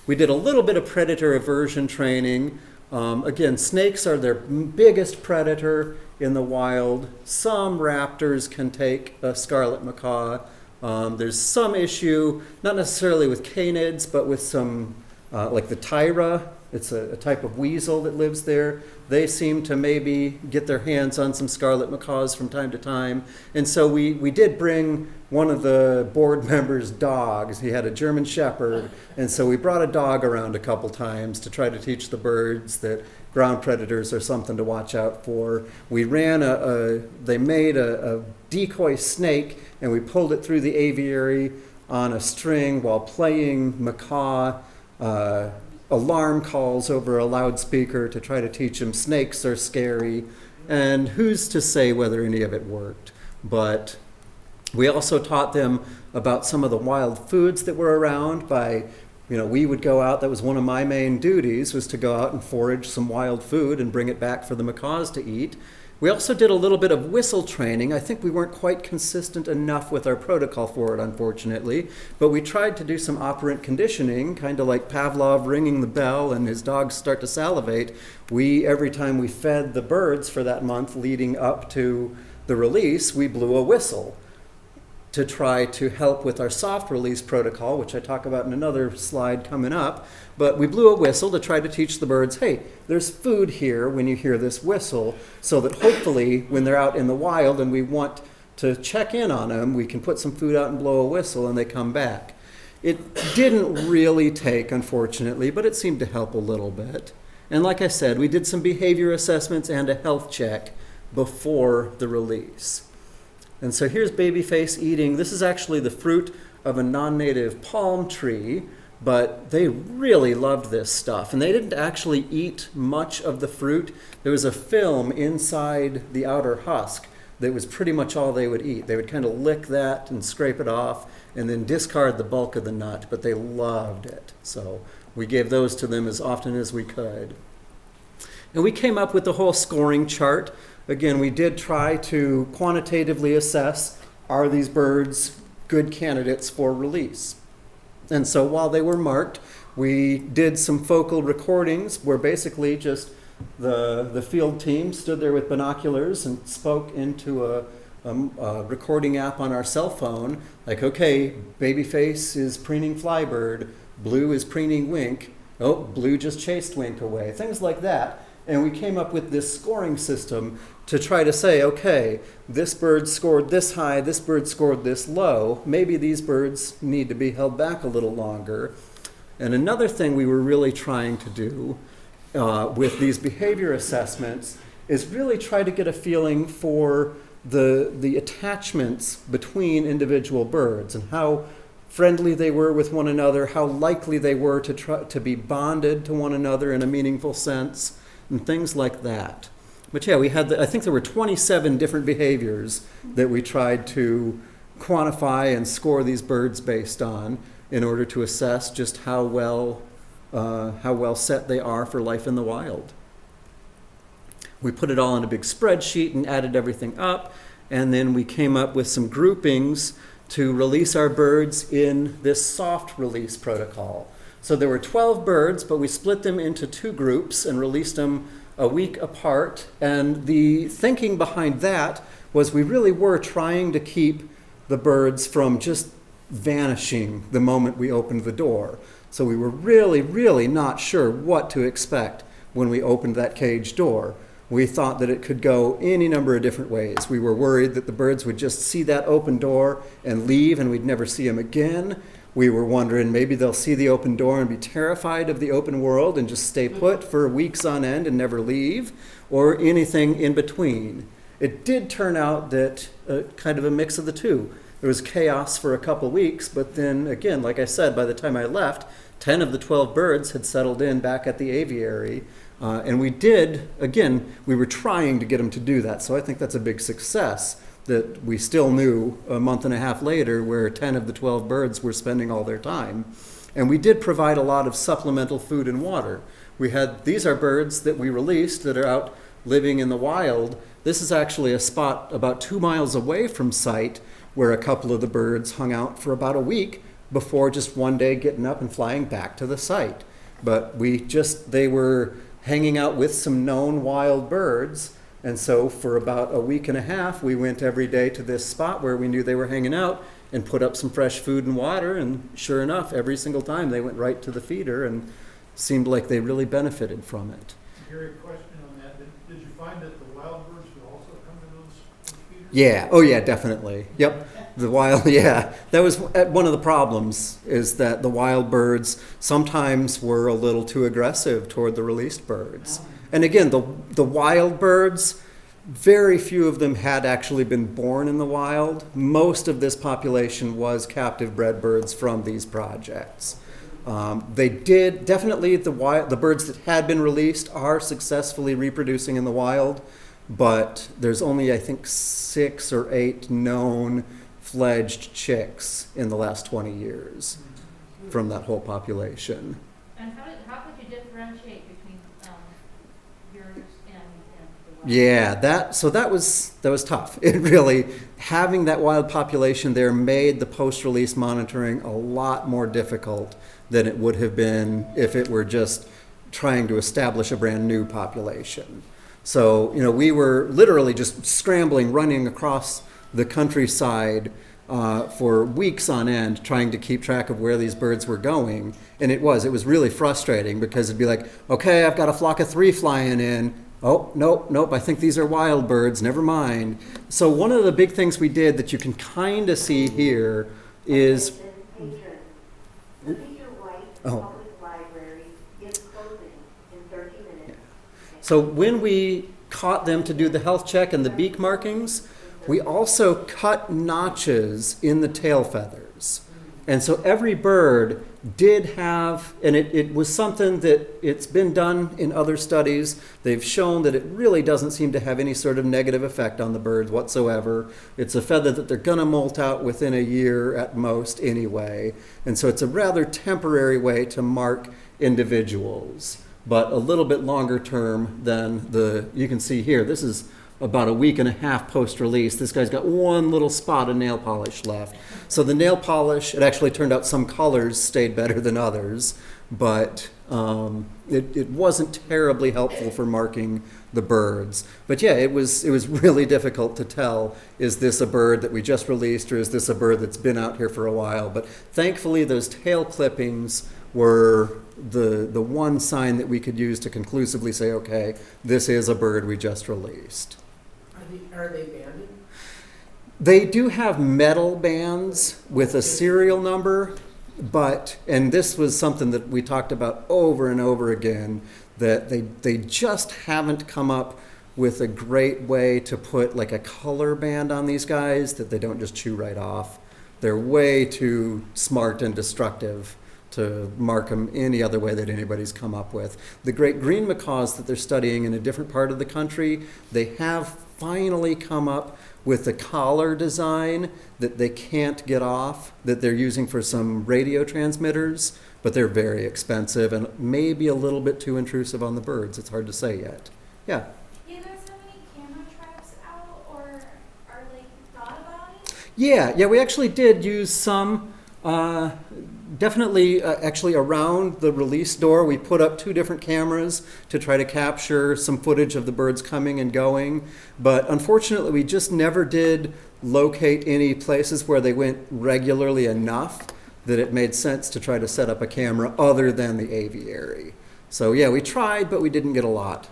We did a little bit of predator aversion training. Again, snakes are their biggest predator in the wild. Some raptors can take a scarlet macaw. There's some issue, not necessarily with canids, but with some, like the tyra. It's a type of weasel that lives there. They seem to maybe get their hands on some scarlet macaws from time to time. And so we did bring one of the board members' dogs. He had a German Shepherd. And so we brought a dog around a couple times to try to teach the birds that ground predators are something to watch out for. We ran they made a decoy snake, and we pulled it through the aviary on a string while playing macaw alarm calls over a loudspeaker to try to teach them snakes are scary. And who's to say whether any of it worked? But we also taught them about some of the wild foods that were around by, we would go out, that was one of my main duties, was to go out and forage some wild food and bring it back for the macaws to eat. We also did a little bit of whistle training. I think we weren't quite consistent enough with our protocol for it, unfortunately, but we tried to do some operant conditioning, kind of like Pavlov ringing the bell and his dogs start to salivate. Every time we fed the birds for that month leading up to the release, we blew a whistle to try to help with our soft release protocol, which I talk about in another slide coming up. But we blew a whistle to try to teach the birds, hey, there's food here when you hear this whistle, so that hopefully when they're out in the wild and we want to check in on them. We can put some food out and blow a whistle and they come back. It didn't really take, unfortunately, but it seemed to help a little bit. And like I said, we did some behavior assessments and a health check before the release. And so here's Babyface eating. This is actually the fruit of a non-native palm tree, but they really loved this stuff. And they didn't actually eat much of the fruit. There was a film inside the outer husk that was pretty much all they would eat. They would kind of lick that and scrape it off and then discard the bulk of the nut, but they loved it. So we gave those to them as often as we could. And we came up with the whole scoring chart. Again, we did try to quantitatively assess, are these birds good candidates for release? And so while they were marked, we did some focal recordings where basically just the field team stood there with binoculars and spoke into a recording app on our cell phone, like, okay, Babyface is preening Flybird, Blue is preening Wink, oh, Blue just chased Wink away, things like that. And we came up with this scoring system to try to say, okay, this bird scored this high, this bird scored this low, maybe these birds need to be held back a little longer. And another thing we were really trying to do with these behavior assessments is really try to get a feeling for the attachments between individual birds and how friendly they were with one another, how likely they were to be bonded to one another in a meaningful sense, and things like that. But yeah, we had, I think there were 27 different behaviors that we tried to quantify and score these birds based on in order to assess just how well set they are for life in the wild. We put it all in a big spreadsheet and added everything up, and then we came up with some groupings to release our birds in this soft release protocol. So there were 12 birds, but we split them into 2 groups and released them a week apart. And the thinking behind that was we really were trying to keep the birds from just vanishing the moment we opened the door. So we were really, really not sure what to expect when we opened that cage door. We thought that it could go any number of different ways. We were worried that the birds would just see that open door and leave and we'd never see them again. We were wondering maybe they'll see the open door and be terrified of the open world and just stay put for weeks on end and never leave, or anything in between. It did turn out that kind of a mix of the two. There was chaos for a couple weeks, but then again, like I said, by the time I left, 10 of the 12 birds had settled in back at the aviary. And we did, again, we were trying to get them to do that. So I think that's a big success that we still knew a month and a half later where 10 of the 12 birds were spending all their time. And we did provide a lot of supplemental food and water. These are birds that we released that are out living in the wild. This is actually a spot about 2 miles away from site where a couple of the birds hung out for about a week before just one day getting up and flying back to the site. But they were hanging out with some known wild birds. And so for about a week and a half, we went every day to this spot where we knew they were hanging out and put up some fresh food and water. And sure enough, every single time they went right to the feeder and seemed like they really benefited from it. Gary, question on that. Did you find that the wild birds would also come to those feeders? Yeah. Oh, yeah, definitely. Yep. The wild, yeah. That was one of the problems, is that the wild birds sometimes were a little too aggressive toward the released birds. And again, the wild birds, very few of them had actually been born in the wild. Most of this population was captive bred birds from these projects. They did, definitely the birds that had been released are successfully reproducing in the wild, but there's only, I think, 6 or 8 known fledged chicks in the last 20 years from that whole population. And how could you differentiate between yours and the wild? Yeah, that was tough. It really, having that wild population there made the post-release monitoring a lot more difficult than it would have been if it were just trying to establish a brand new population. So, we were literally just scrambling, running across the countryside for weeks on end, trying to keep track of where these birds were going. And it was really frustrating because it'd be like, okay, I've got a flock of 3 flying in. Oh, nope, I think these are wild birds, never mind. So one of the big things we did that you can kind of see here is, Patron, the Peter White Oh. Public Library is closing in 30 minutes. so when we caught them to do the health check and the beak markings, we also cut notches in the tail feathers. And so every bird did have, and it was something that it's been done in other studies. They've shown that it really doesn't seem to have any sort of negative effect on the birds whatsoever. It's a feather that they're going to molt out within a year at most anyway. And so it's a rather temporary way to mark individuals, but a little bit longer term than you can see here. This is about a week and a half post-release. This guy's got one little spot of nail polish left. So the nail polish, it actually turned out some colors stayed better than others, but it wasn't terribly helpful for marking the birds. But yeah, it was really difficult to tell, is this a bird that we just released or is this a bird that's been out here for a while? But thankfully those tail clippings were the one sign that we could use to conclusively say, okay, this is a bird we just released. Are they banded? They do have metal bands with a serial number, and this was something that we talked about over and over again, that they just haven't come up with a great way to put like a color band on these guys that they don't just chew right off. They're way too smart and destructive to mark them any other way that anybody's come up with. The great green macaws that they're studying in a different part of the country, they have finally come up with a collar design that they can't get off, that they're using for some radio transmitters, but they're very expensive and maybe a little bit too intrusive on the birds. It's hard to say yet. Yeah. Yeah, there's so many camera traps out, or are like thought about it? Yeah, we actually did use some. Definitely, actually around the release door, we put up 2 different cameras to try to capture some footage of the birds coming and going. But unfortunately, we just never did locate any places where they went regularly enough that it made sense to try to set up a camera other than the aviary. So yeah, we tried, but we didn't get a lot.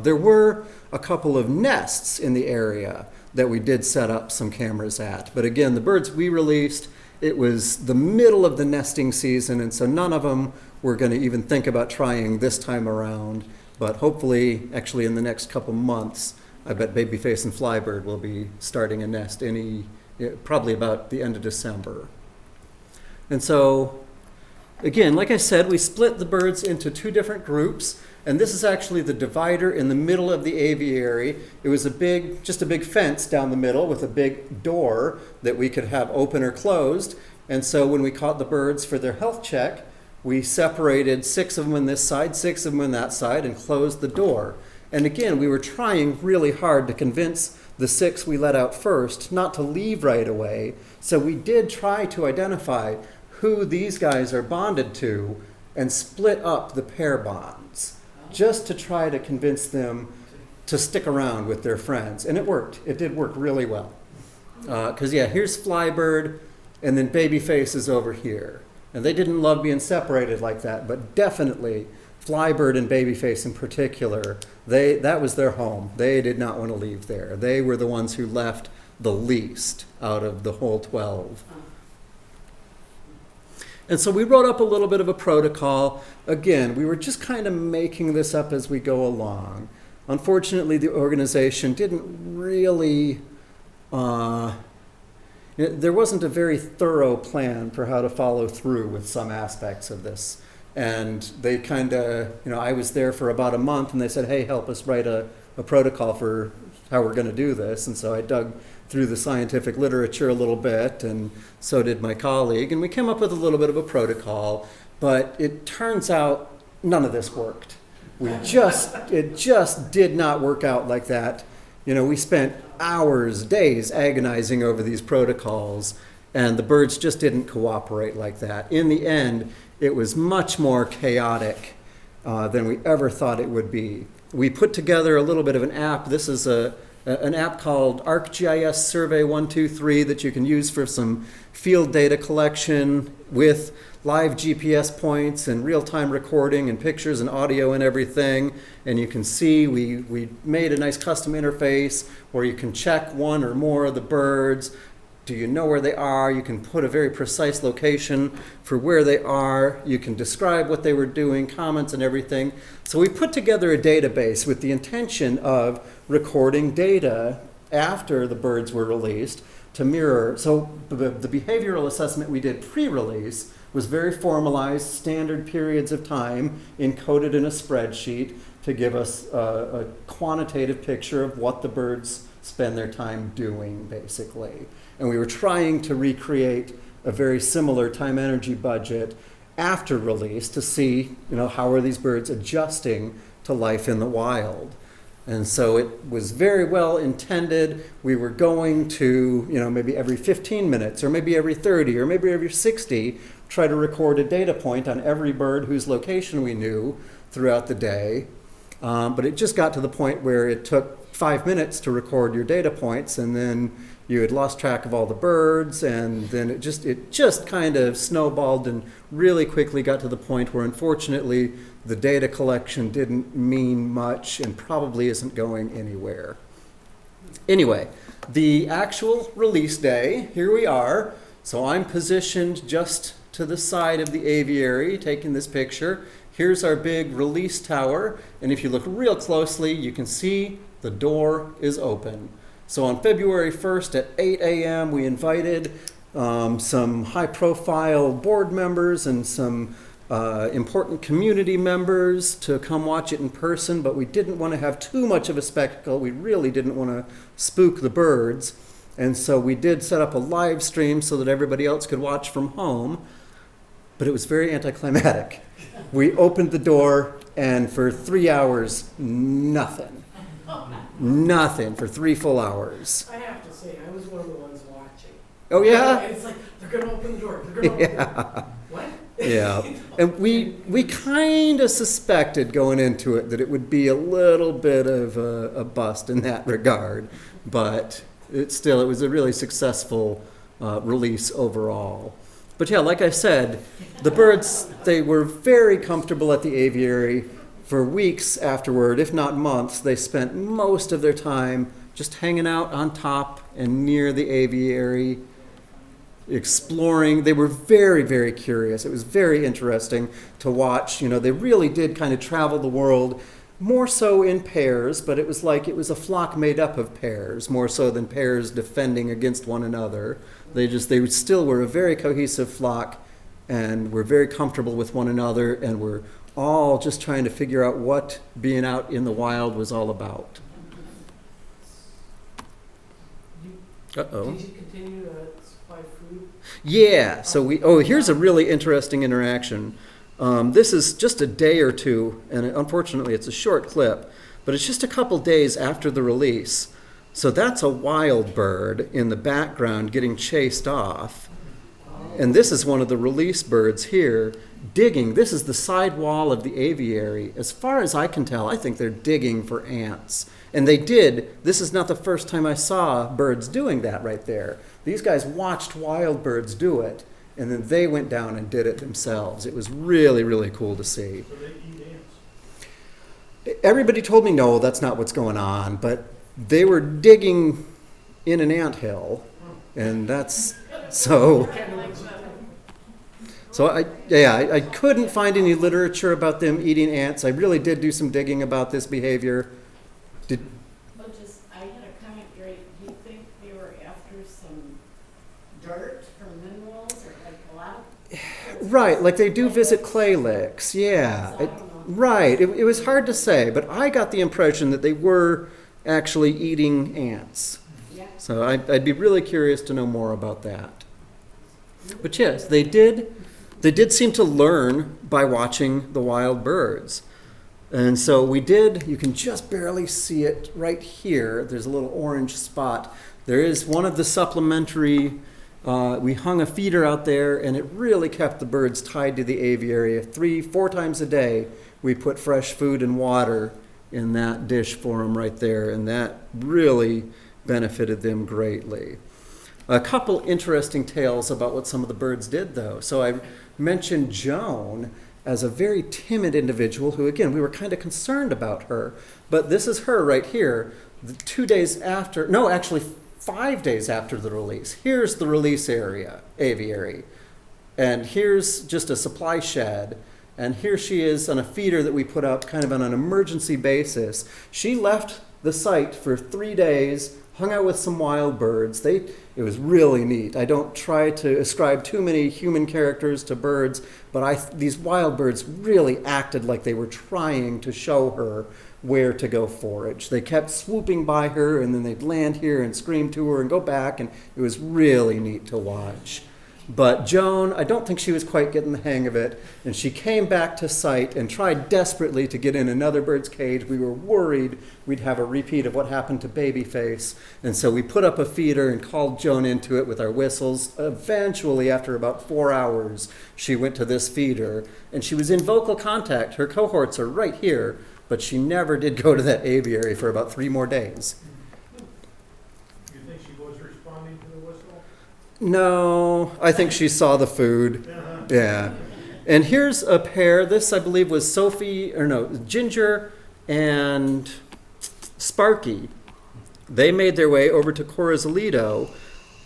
There were a couple of nests in the area that we did set up some cameras at. But again, the birds we released, it was the middle of the nesting season, and so none of them were going to even think about trying this time around. But hopefully, actually in the next couple months, I bet Babyface and Flybird will be starting a nest probably about the end of December. And so, again, like I said, we split the birds into 2 different groups. And this is actually the divider in the middle of the aviary. It was just a big fence down the middle with a big door that we could have open or closed. And so when we caught the birds for their health check, we separated 6 of them on this side, 6 of them on that side, and closed the door. And again, we were trying really hard to convince the 6 we let out first not to leave right away. So we did try to identify who these guys are bonded to and split up the pair bonds, just to try to convince them to stick around with their friends. And it worked. It did work really well. Because, here's Flybird, and then Babyface is over here. And they didn't love being separated like that, but definitely Flybird and Babyface in particular, that was their home. They did not want to leave there. They were the ones who left the least out of the whole 12. And so we wrote up a little bit of a protocol. Again, we were just kind of making this up as we go along. Unfortunately, the organization didn't really, there wasn't a very thorough plan for how to follow through with some aspects of this. And they kind of, I was there for about a month and they said, hey, help us write a protocol for how we're going to do this. And so I dug through the scientific literature a little bit, and so did my colleague, and we came up with a little bit of a protocol, but it turns out none of this worked. It just did not work out like that. We spent hours, days agonizing over these protocols, and the birds just didn't cooperate like that. In the end, it was much more chaotic than we ever thought it would be. We put together a little bit of an app. This is a an app called ArcGIS Survey 123 that you can use for some field data collection with live GPS points and real-time recording and pictures and audio and everything. And you can see we made a nice custom interface where you can check one or more of the birds. Do you know where they are? You can put a very precise location for where they are. You can describe what they were doing, comments and everything. So we put together a database with the intention of recording data after the birds were released to mirror. So the behavioral assessment we did pre-release was very formalized, standard periods of time encoded in a spreadsheet to give us a quantitative picture of what the birds spend their time doing, basically. And we were trying to recreate a very similar time-energy budget after release to see, how are these birds adjusting to life in the wild. And so it was very well intended. We were going to, maybe every 15 minutes or maybe every 30 or maybe every 60, try to record a data point on every bird whose location we knew throughout the day. But it just got to the point where it took 5 minutes to record your data points, and then you had lost track of all the birds, and then it just kind of snowballed and really quickly got to the point where, unfortunately, the data collection didn't mean much and probably isn't going anywhere. Anyway, the actual release day, here we are. So I'm positioned just to the side of the aviary, taking this picture. Here's our big release tower, and if you look real closely, you can see the door is open. So on February 1st at 8 a.m., we invited some high-profile board members and some important community members to come watch it in person, but we didn't want to have too much of a spectacle. We really didn't want to spook the birds, and so we did set up a live stream so that everybody else could watch from home, but it was very anticlimactic. We opened the door, and for 3 hours, nothing. Nothing for 3 full hours. I have to say, I was one of the ones watching. Oh, yeah? And it's like, they're going to open the door. They're going to open the door. What? Yeah. And we kind of suspected going into it that it would be a little bit of a bust in that regard. But it was a really successful release overall. But yeah, like I said, the birds, they were very comfortable at the aviary. For weeks afterward, if not months, they spent most of their time just hanging out on top and near the aviary, exploring. They were very, very curious. It was very interesting to watch. They really did kind of travel the world, more so in pairs, but it was like it was a flock made up of pairs, more so than pairs defending against one another. They still were a very cohesive flock and were very comfortable with one another and were all just trying to figure out what being out in the wild was all about. Uh-oh. Did you continue to supply food? Yeah, so here's a really interesting interaction. This is just a day or two, and unfortunately it's a short clip, but it's just a couple days after the release. So that's a wild bird in the background getting chased off. And this is one of the release birds here digging. This is the side wall of the aviary. As far as I can tell, I think they're digging for ants. And they did. This is not the first time I saw birds doing that right there. These guys watched wild birds do it, and then they went down and did it themselves. It was really, really cool to see. So they eat ants? Everybody told me, no, that's not what's going on, but they were digging in an anthill, and that's so. So I couldn't find any literature about them eating ants. I really did do some digging about this behavior. I had a comment, Gary. Do you think they were after some dirt or minerals or like a lot of? Right, like they do visit clay licks. Yeah, right. It was hard to say, but I got the impression that they were actually eating ants. Yeah. So I'd be really curious to know more about that. But yes, they did seem to learn by watching the wild birds. And so you can just barely see it right here. There's a little orange spot. There is one of the supplementary, we hung a feeder out there, and it really kept the birds tied to the aviary. 3-4 times a day, we put fresh food and water in that dish for them right there, and that really benefited them greatly. A couple interesting tales about what some of the birds did, though. So I mentioned Joan as a very timid individual who, again, we were kind of concerned about her. But this is her right here, 2 days after, no, actually 5 days after the release. Here's the release area, aviary. And here's just a supply shed. And here she is on a feeder that we put up kind of on an emergency basis. She left the site for 3 days, hung out with some wild birds. It was really neat. I don't try to ascribe too many human characters to birds, but these wild birds really acted like they were trying to show her where to go forage. They kept swooping by her, and then they'd land here and scream to her and go back, and it was really neat to watch. But Joan, I don't think she was quite getting the hang of it, and she came back to site and tried desperately to get in another bird's cage. We were worried we'd have a repeat of what happened to Babyface, and so we put up a feeder and called Joan into it with our whistles. Eventually, after about 4 hours, she went to this feeder, and she was in vocal contact. Her cohorts are right here, but she never did go to that aviary for about 3 more days. You think she was responding to the whistle? No, I think she saw the food. Yeah. And here's a pair. This, I believe, was Ginger and Sparky. They made their way over to Corazalito.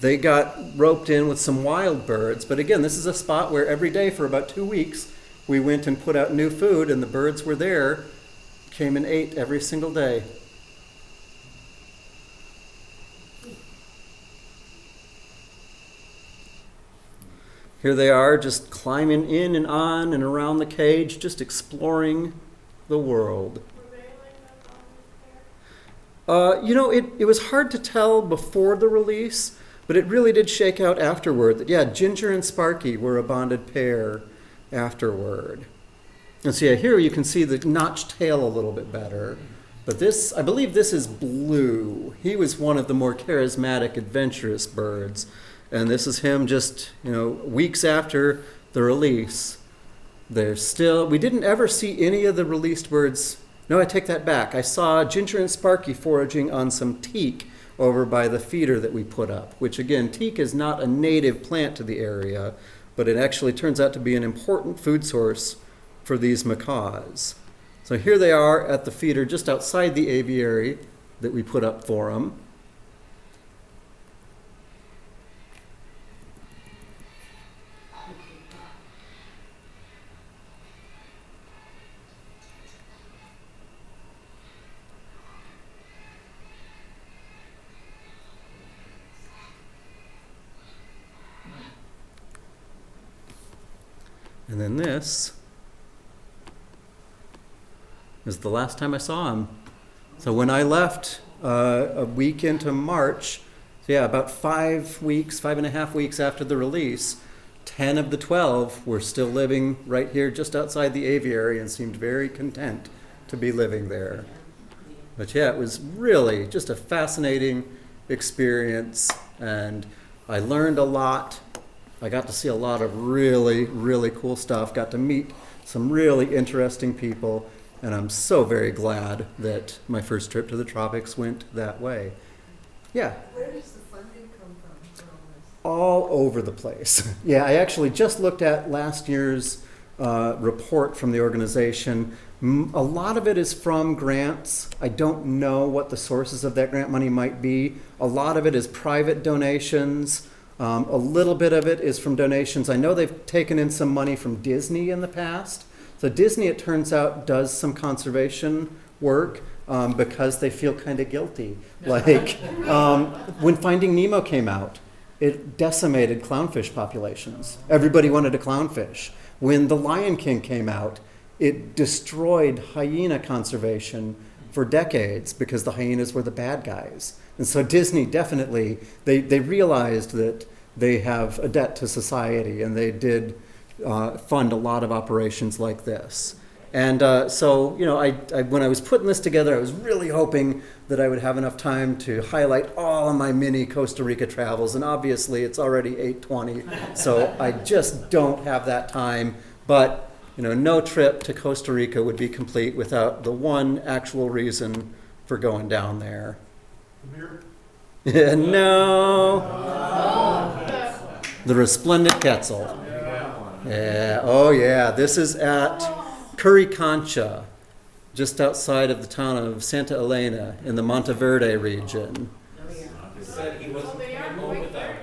They got roped in with some wild birds. But again, this is a spot where every day for about 2 weeks, we went and put out new food, and the birds were there, came and ate every single day. Here they are, just climbing in and on and around the cage, just exploring the world. Were they like that on It was hard to tell before the release, but it really did shake out afterward. That, yeah, Ginger and Sparky were a bonded pair afterward. And so, yeah, here you can see the notched tail a little bit better. But this, I believe this is Blue. He was one of the more charismatic, adventurous birds. And this is him just, weeks after the release. We didn't ever see any of the released birds. No, I take that back. I saw Ginger and Sparky foraging on some teak over by the feeder that we put up, which again, teak is not a native plant to the area, but it actually turns out to be an important food source for these macaws. So here they are at the feeder just outside the aviary that we put up for them. And then this is the last time I saw him. So when I left a week into March, about 5.5 weeks after the release, 10 of the 12 were still living right here just outside the aviary and seemed very content to be living there. But yeah, it was really just a fascinating experience, and I learned a lot. I got to see a lot of really, really cool stuff, got to meet some really interesting people, and I'm so very glad that my first trip to the tropics went that way. Yeah? Where does the funding come from for all this? All over the place. Yeah, I actually just looked at last year's report from the organization. A lot of it is from grants. I don't know what the sources of that grant money might be. A lot of it is private donations. A little bit of it is from donations. I know they've taken in some money from Disney in the past. So Disney, it turns out, does some conservation work because they feel kind of guilty. Like when Finding Nemo came out, it decimated clownfish populations. Everybody wanted a clownfish. When The Lion King came out, it destroyed hyena conservation for decades because the hyenas were the bad guys. And so Disney definitely, they realized that they have a debt to society, and they did fund a lot of operations like this. And so, when I was putting this together, I was really hoping that I would have enough time to highlight all of my mini Costa Rica travels. And obviously, it's already 8:20, so I just don't have that time. But, no trip to Costa Rica would be complete without the one actual reason for going down there. The beer? No. The resplendent Quetzal. Yeah. Oh, yeah. This is at Curicancha, just outside of the town of Santa Elena in the Monteverde region. Said he wasn't They are coming home quite without.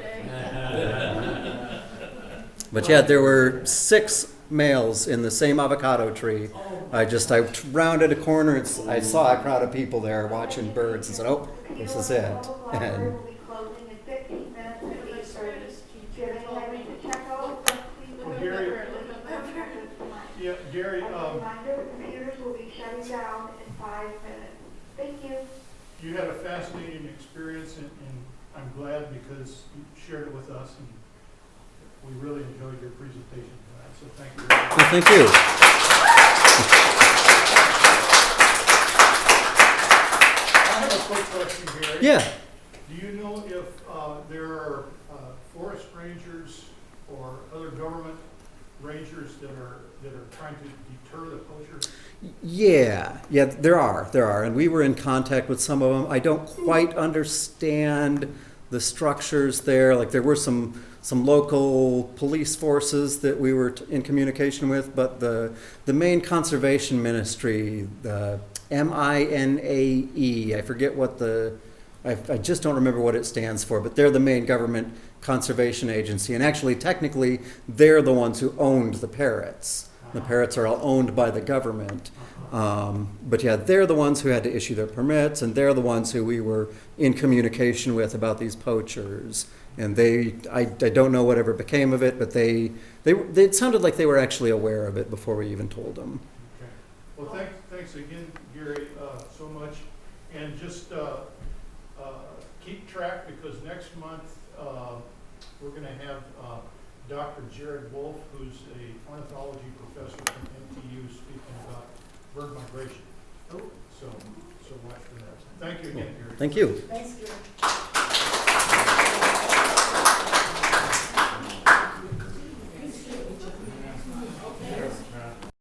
But yeah, there were 6 males in the same avocado tree. I rounded a corner. I saw a crowd of people there watching birds and said, "Oh, this is it." And Will be closing in 15 minutes at 8:30. Do you have anything to check out? Please Gary. Yeah, Gary, As a reminder, the computers will be shutting down in 5 minutes. Thank you. you had a fascinating experience, and I'm glad because you shared it with us, and we really enjoyed your presentation tonight, so thank you very much. well, thank you. I have a quick question, Gary. Yeah. Do you know if there are forest rangers or other government rangers that are trying to deter the poachers? Yeah, there are, and we were in contact with some of them. I don't quite understand the structures there. Like there were some local police forces that we were in communication with, but the main conservation ministry, the MINAE, I forget what I just don't remember what it stands for, but they're the main government conservation agency, and actually technically they're the ones who owned the parrots. The parrots are all owned by the government. But yeah, they're the ones who had to issue their permits, and they're the ones who we were in communication with about these poachers. And I don't know whatever became of it, but it sounded like they were actually aware of it before we even told them. Okay. Well, thanks again, Gary, so much. And just keep track, because next month we're going to have Dr. Jared Wolf, who's a ornithology professor from MTU, speaking about bird migration. So watch for that. Thank you again, Gary. Thank you. Thanks, Gary.